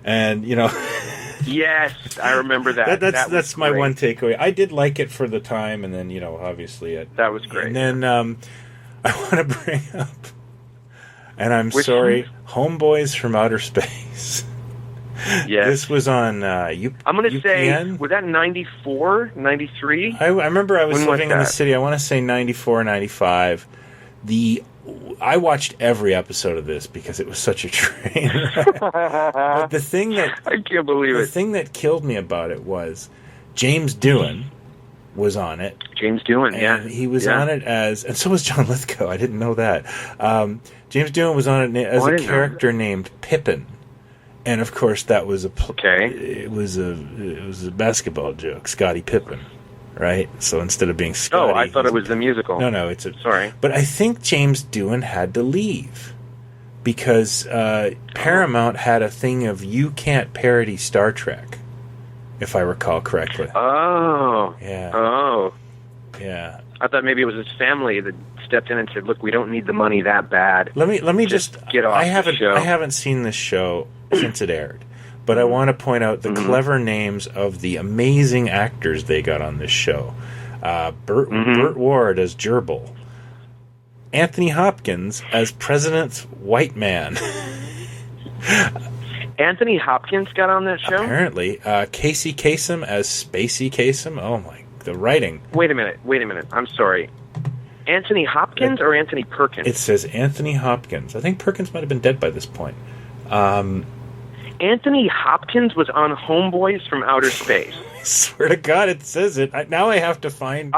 and Yes, I remember that. That's my one takeaway. I did like it for the time, and then obviously that was great. And then I want to bring up, and I'm Which sorry, Homeboys from Outer Space. Yes. This was on I'm going to say, was that 94, 93? I remember I was living in the city. I want to say 94, 95. I watched every episode of this because it was such a train. But the thing that I can't believe the thing that killed me about it was James Doohan was on it. James Doohan, and he was on it and so was John Lithgow. I didn't know that. James Doohan was on it as a character named Pippin. And of course, that was it was a basketball joke, Scottie Pippen, right? So instead of being Scottie, I thought it was the musical. No, sorry. But I think James Doohan had to leave because Paramount had a thing of you can't parody Star Trek, if I recall correctly. Oh, yeah. Oh, yeah. I thought maybe it was his family that stepped in and said, "Look, we don't need the money that bad. Let me just get off the show." I haven't seen this show since it aired, but I want to point out the clever names of the amazing actors they got on this show. Burt Ward as Gerbil, Anthony Hopkins as President White Man. Anthony Hopkins got on that show? Apparently. Casey Kasem as Spacey Kasem. Oh my, the writing. Wait a minute. I'm sorry. Anthony Hopkins or Anthony Perkins? It says Anthony Hopkins. I think Perkins might have been dead by this point. Anthony Hopkins was on Homeboys from Outer Space. I swear to God, it says it. Now I have to find.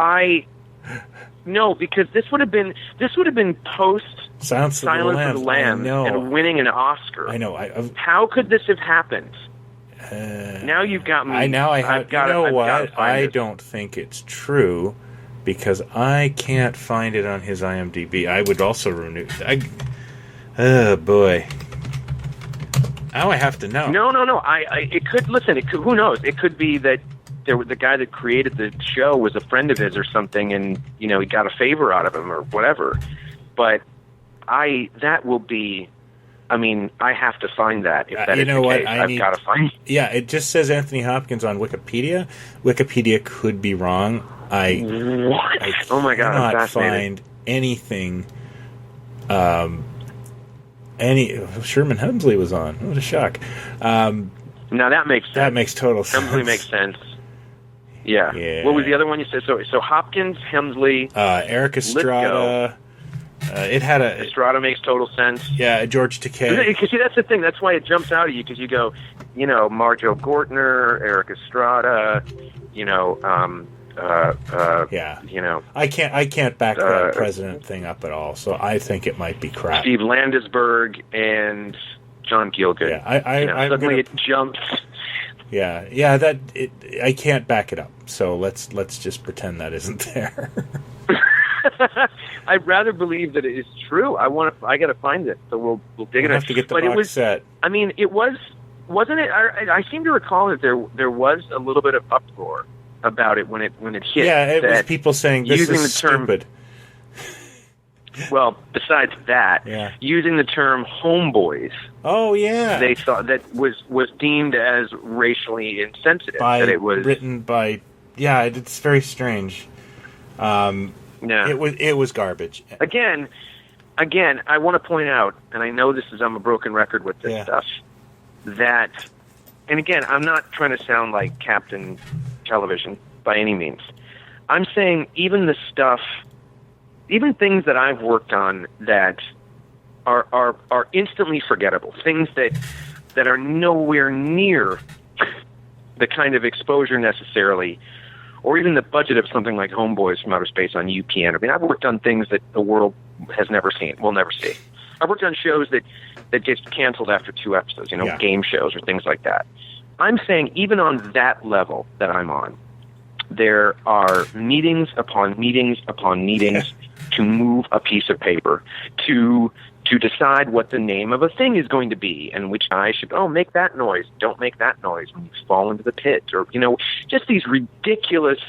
No, because this would have been post Silence of the Lambs and winning an Oscar. I know. How could this have happened? Now you've got me. I don't think it's true because I can't find it on his IMDb. I would also renew. Oh boy. Now I have to know. No. It could. Listen. It could. Who knows? It could be that the guy that created the show was a friend of his or something, and he got a favor out of him or whatever. But that will be. I mean, I have to find that. If that is the case, I've got to find. Yeah, it just says Anthony Hopkins on Wikipedia. Wikipedia could be wrong. What? Oh my God! I'm cannot fascinated. find anything. Sherman Hemsley was on. What a shock. Now that makes sense. That makes total sense. Hemsley makes sense. Yeah. What was the other one you said? So Hopkins, Hemsley, Eric Estrada. Estrada makes total sense. Yeah, George Takei. Because see, that's the thing. That's why it jumps out at you because you go, Marjo Gortner, Eric Estrada, I can't back that president thing up at all. So I think it might be crap. Steve Landesberg and John Gielgud. Yeah, suddenly it jumps. Yeah, I can't back it up. So let's just pretend that isn't there. I'd rather believe that it is true. I got to find it. So we'll dig it up. Have to get the box set. I mean, it wasn't it? I seem to recall that there was a little bit of uproar about it when it hit. Yeah, it was people saying this is stupid. Well, besides that, using the term homeboys. Oh yeah, they thought that was deemed as racially insensitive. That it was written by. Yeah, it's very strange. It was garbage. Again, I want to point out, and I know I'm a broken record with this stuff. That, and again, I'm not trying to sound like Captain Television by any means. I'm saying even things that I've worked on that are instantly forgettable. Things that that are nowhere near the kind of exposure necessarily, or even the budget of something like Homeboys from Outer Space on UPN. I mean, I've worked on things that the world has never seen, will never see. I've worked on shows that get canceled after 2 episodes, game shows or things like that. I'm saying even on that level that I'm on, there are meetings upon meetings upon meetings to move a piece of paper, to decide what the name of a thing is going to be, and which eye should, make that noise, don't make that noise when you fall into the pit, or, just these ridiculous,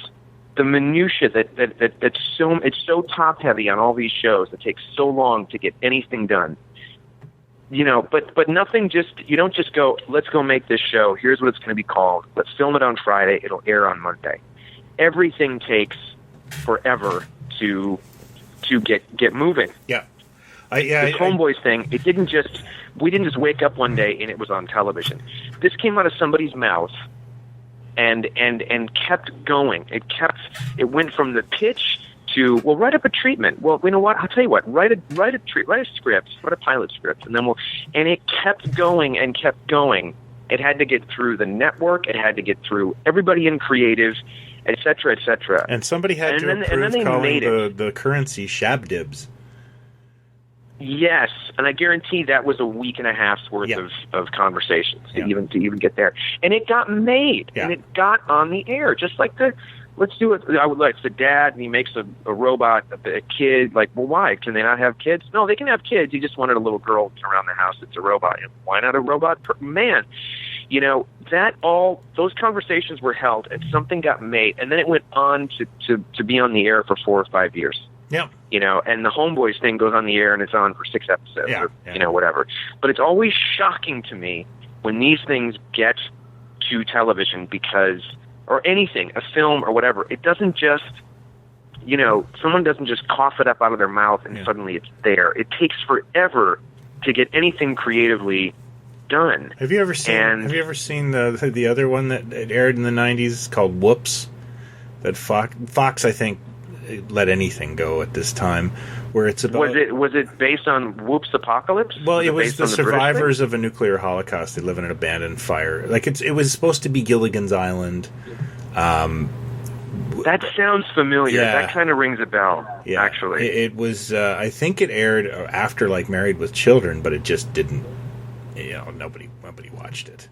the minutia that's so top heavy on all these shows that takes so long to get anything done. But nothing you don't just go, let's go make this show, here's what it's going to be called, let's film it on Friday, it'll air on Monday. Everything takes forever to get moving. Yeah. This Homeboys thing, we didn't just wake up one day and it was on television. This came out of somebody's mouth and kept going. It went from the pitch to, write up a treatment. Well, you know what? I'll tell you what. Write a script, write a pilot script, and it kept going and kept going. It had to get through the network. It had to get through everybody in creative, et cetera, et cetera. And somebody had to approve calling the currency shabdibs. Yes, and I guarantee that was a week and a half's worth of conversations to even get there. And it got made, and it got on the air, just like let's do it. It's the dad, and he makes a robot, a kid. Like, well, why? Can they not have kids? No, they can have kids. He just wanted a little girl around the house that's a robot. Why not a robot man? Those conversations were held, and something got made, and then it went on to be on the air for 4 or 5 years. Yeah. And the Homeboys thing goes on the air and it's on for 6 episodes or, whatever. But it's always shocking to me when these things get to television or anything, a film or whatever, it doesn't just, someone doesn't just cough it up out of their mouth and suddenly it's there. It takes forever to get anything creatively done. Have you ever seen the other one that it aired in the 90s called Whoops? That Fox, I think, let anything go at this time, where it's about... Was it based on Whoops Apocalypse? Well, it was the survivors of a nuclear holocaust. They live in an abandoned fire. Like, it was supposed to be Gilligan's Island. That sounds familiar. Yeah. That kind of rings a bell, actually. It was, I think it aired after, Married with Children, but it just didn't, nobody watched it.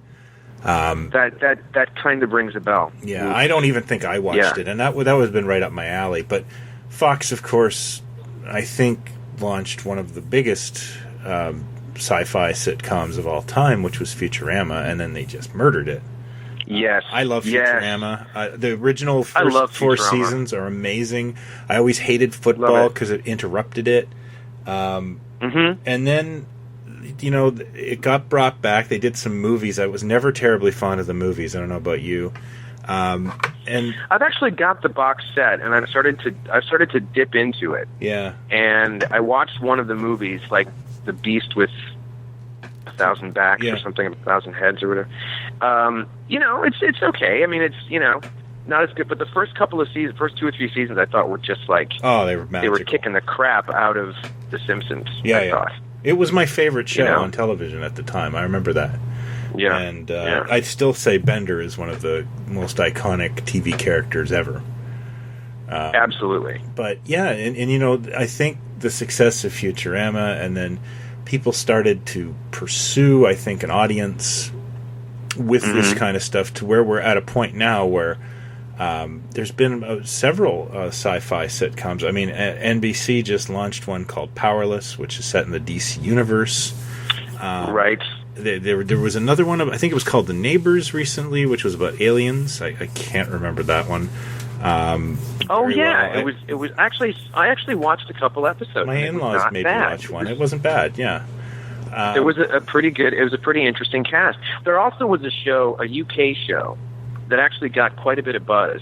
That kind of rings a bell. Yeah, I don't even think I watched it, and that would have been right up my alley. But Fox, of course, I think launched one of the biggest sci-fi sitcoms of all time, which was Futurama, and then they just murdered it. Yes, I love Futurama. The original first 4 seasons are amazing. I always hated football because it interrupted it. And then, it got brought back. They did some movies. I was never terribly fond of the movies. I don't know about you. And I've actually got the box set, and I started to dip into it. Yeah. And I watched one of the movies, like The Beast with 1,000 Backs or something, 1,000 Heads or whatever. It's okay. I mean, it's not as good. But the first couple of seasons, first 2 or 3 seasons, I thought were just like they were magical. They were kicking the crap out of The Simpsons. I thought. It was my favorite show on television at the time. I remember that. Yeah. And I'd still say Bender is one of the most iconic TV characters ever. Absolutely. But, I think the success of Futurama, and then people started to pursue, I think, an audience with this kind of stuff, to where we're at a point now where there's been several sci-fi sitcoms. I mean, NBC just launched one called Powerless, which is set in the DC universe. Right. There was another one, I think it was called The Neighbors recently, which was about aliens. I can't remember that one. It was actually, I actually watched a couple episodes. My in-laws made me watch one. It wasn't bad, yeah. It was a pretty interesting cast. There also was a UK show that actually got quite a bit of buzz,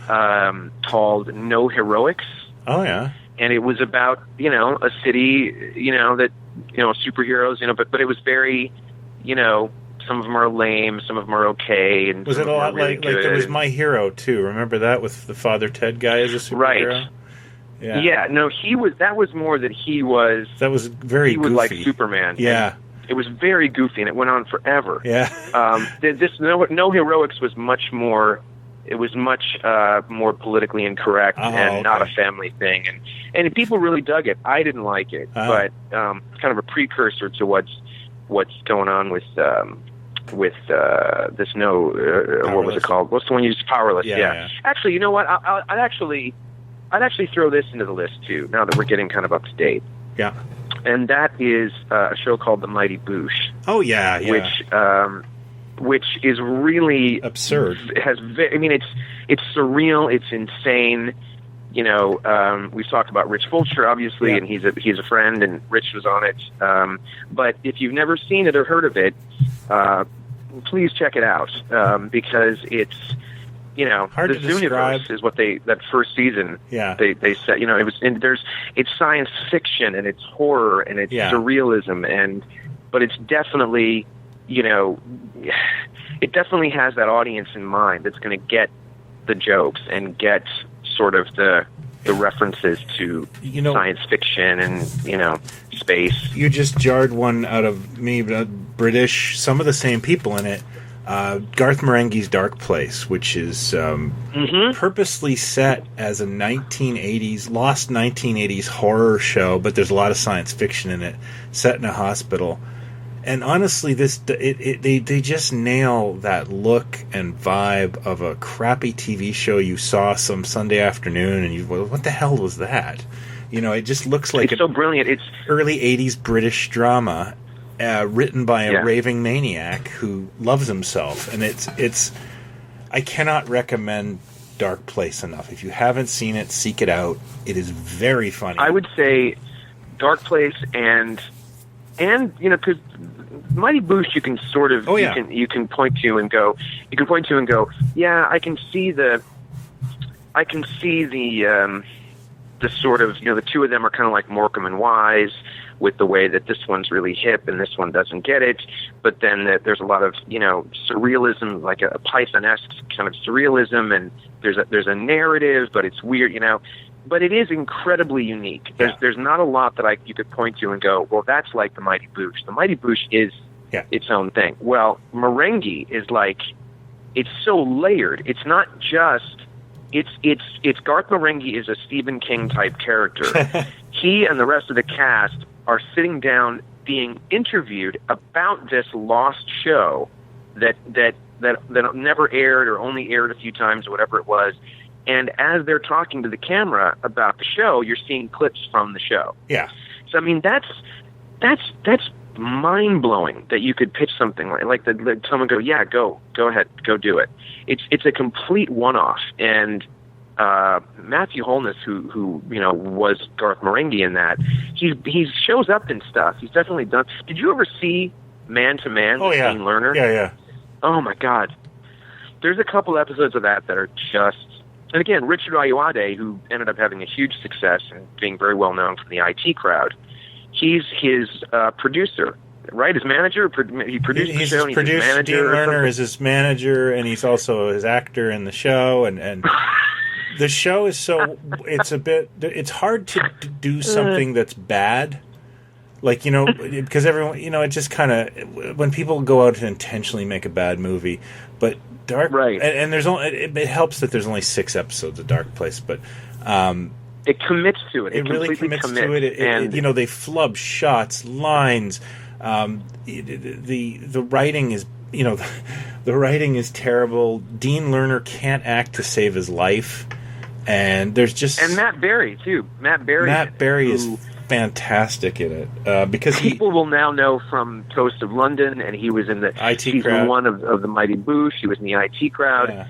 called No Heroics. Oh, yeah. And it was about, a city, that, superheroes, but it was very, some of them are lame, some of them are okay. And was it a lot really like there was My Hero, too? Remember that with the Father Ted guy as a superhero? Right. Yeah, no, that was more that he was... That was very goofy. Was like Superman. Yeah. It was very goofy, and it went on forever. Yeah. This no heroics was much more. It was much more politically incorrect and not a family thing, and people really dug it. I didn't like it, but it's kind of a precursor to what's going on with this what was it called? What's the one you use? Powerless. Yeah. Actually, you know what? I'd actually throw this into the list too. Now that we're getting kind of up to date. Yeah. And that is a show called The Mighty Boosh. Oh yeah. Which is really absurd. It's surreal. It's insane. You know, we've talked about Rich Fulcher, obviously, and he's a friend, and Rich was on it. But if you've never seen it or heard of it, please check it out because it's, you know, hard the to describe. Zooniverse is what that first season. Yeah. They said, you know, it's science fiction and it's horror and it's surrealism but it's definitely, you know, it definitely has that audience in mind that's going to get the jokes and get sort of the references to science fiction and, you know, space. You just jarred one out of me, British, some of the same people in it. Garth Marenghi's Dark Place, which is purposely set as a lost 1980s horror show, but there's a lot of science fiction in it, set in a hospital. And honestly, they just nail that look and vibe of a crappy TV show you saw some Sunday afternoon, and what the hell was that? You know, it just looks like it's so brilliant. It's early '80s British drama, written by a raving maniac who loves himself, and it's. I cannot recommend Dark Place enough. If you haven't seen it, seek it out. It is very funny. I would say Dark Place and you know, because Mighty Boosh, you can sort of you can point to and go, yeah, I can see the sort of, you know, the two of them are kind of like Morecambe and Wise, with the way that this one's really hip and this one doesn't get it, but then there's a lot of, you know, surrealism, like a Python-esque kind of surrealism, and there's a narrative, but it's weird, you know. But it is incredibly unique. There's not a lot that you could point to and go, well, that's like the Mighty Boosh. The Mighty Boosh is its own thing. Well, Marenghi is like, it's so layered. It's not just it's Garth Marenghi is a Stephen King type character. He and the rest of the cast are sitting down being interviewed about this lost show that never aired or only aired a few times or whatever it was. And as they're talking to the camera about the show, you're seeing clips from the show. Yeah. So I mean, that's mind blowing that you could pitch something like that. Someone go, yeah, go ahead, go do it. It's a complete one off. And Matthew Holness, who you know was Garth Marenghi in that, he shows up in stuff. He's definitely done. Did you ever see Man to Man? Oh yeah. Dean Lerner? Yeah. Oh my God. There's a couple episodes of that are just. And again, Richard Ayoade, who ended up having a huge success and being very well known from the IT crowd, he's his producer, right? His manager. He produced the show. He's his manager. Dean Lerner is his manager, and he's also his actor in the show. And the show is it's hard to do something that's bad. Like, you know, because everyone, you know, it just kind of, when people go out to intentionally make a bad movie, but Dark, right? And there's only it helps that there's only 6 episodes of Dark Place, but it commits to it. It really commits to it. And you know, they flub shots, lines. The writing is, you know, the writing is terrible. Dean Lerner can't act to save his life, and there's just Matt Berry too. Matt Berry is fantastic in it because people will now know from Toast of London, and he was in the IT season crowd. 1 of the Mighty Boosh. He was in the IT crowd. Yeah.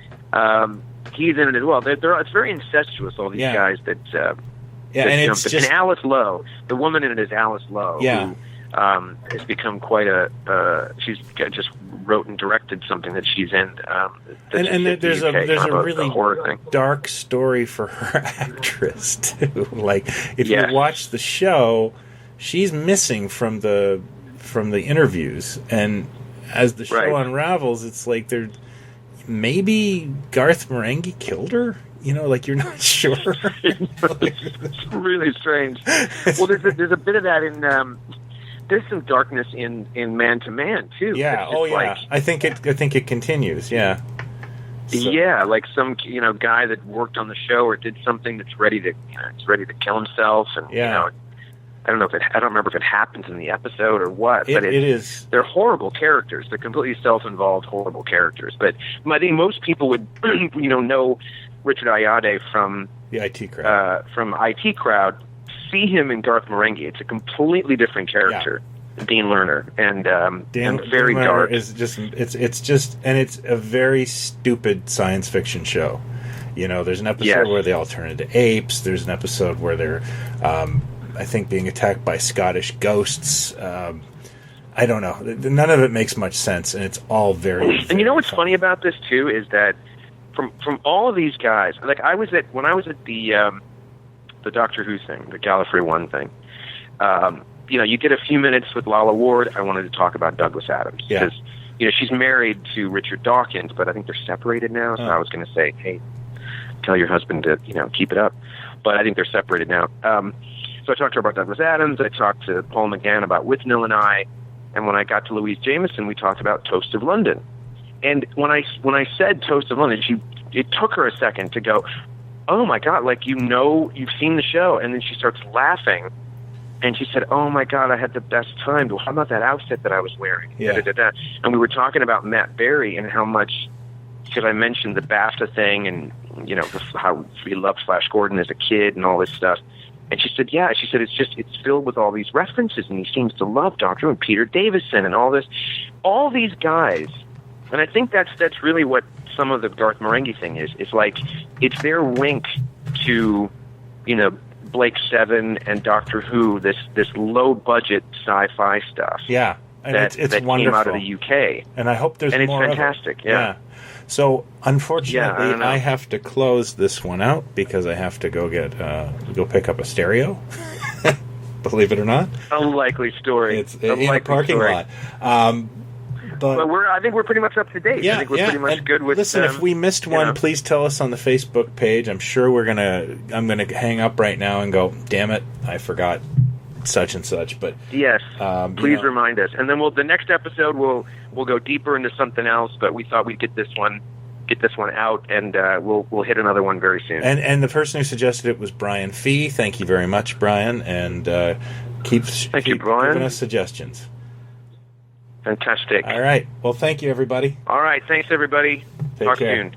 He's in it as well. It's very incestuous. All these guys that and it's just, and Alice Lowe. The woman in it is Alice Lowe. Yeah. Who, has become quite she's just wrote and directed something that she's in. And there's a really horror thing. Dark story for her actress too. Like, if you watch the show, she's missing from the interviews, and as the show unravels, it's like maybe Garth Marenghi killed her. You know, like, you're not sure. It's really strange. Well, there's a bit of that in. there's some darkness in Man to Man too. Yeah. It's just Oh yeah. like, I think it continues. Yeah. So- yeah, like some guy that worked on the show or did something that's ready to kill himself, and Yeah. I don't remember if it happens in the episode or what, but it is. They're horrible characters. They're completely self-involved, horrible characters. But I think most people would know Richard Ayoade from The IT crowd. See him in Garth Marenghi. It's a completely different character. Dean Lerner and very Lerner dark. is just it's a very stupid science fiction show. There's an episode where they all turn into apes. There's an episode where they're I think being attacked by Scottish ghosts. I don't know. None of it makes much sense, and it's all very. And you know what's funny about this too is that from all of these guys, like when I was at the Doctor Who thing, the Gallifrey One thing. You get a few minutes with Lala Ward. I wanted to talk about Douglas Adams because she's married to Richard Dawkins, but I think they're separated now. So I was going to say, hey, tell your husband to keep it up, but I think they're separated now. So I talked to her about Douglas Adams. I talked to Paul McGann about Withnell and I, and when I got to Louise Jameson, we talked about Toast of London. And when I said Toast of London, it took her a second to go, oh my God, like you've seen the show, and then she starts laughing. And she said, oh, my God, I had the best time. Well, how about that outfit that I was wearing? Yeah. And we were talking about Matt Berry and how much, because I mentioned the BAFTA thing and, how he loved Flash Gordon as a kid and all this stuff. And she said, yeah. She said, it's filled with all these references, and he seems to love Doctor Who and Peter Davison and all this. All these guys, and I think that's really what some of the Garth Marenghi thing is. It's like, it's their wink to, Blake Seven and Doctor Who, this low budget sci-fi stuff. Yeah, and that it's came wonderful out of the UK, and I hope there's and more. It's fantastic. Of it. Yeah. So unfortunately, Yeah, I have to close this one out because I have to go pick up a stereo. Believe it or not, Unlikely story. It's in a parking lot. But I think we're pretty much up to date. Yeah, I think we're pretty much and good with. Listen, if we missed one, please tell us on the Facebook page. I'm sure I'm gonna hang up right now and go, damn it, I forgot such and such. But yes, please remind us, and then the next episode we'll go deeper into something else. But we thought we'd get this one out, and we'll hit another one very soon. And the person who suggested it was Brian Fee. Thank you very much, Brian, and keep Brian. giving us suggestions. Fantastic. All right. Well, thank you, everybody. All right. Thanks, everybody. Take Talk care. soon.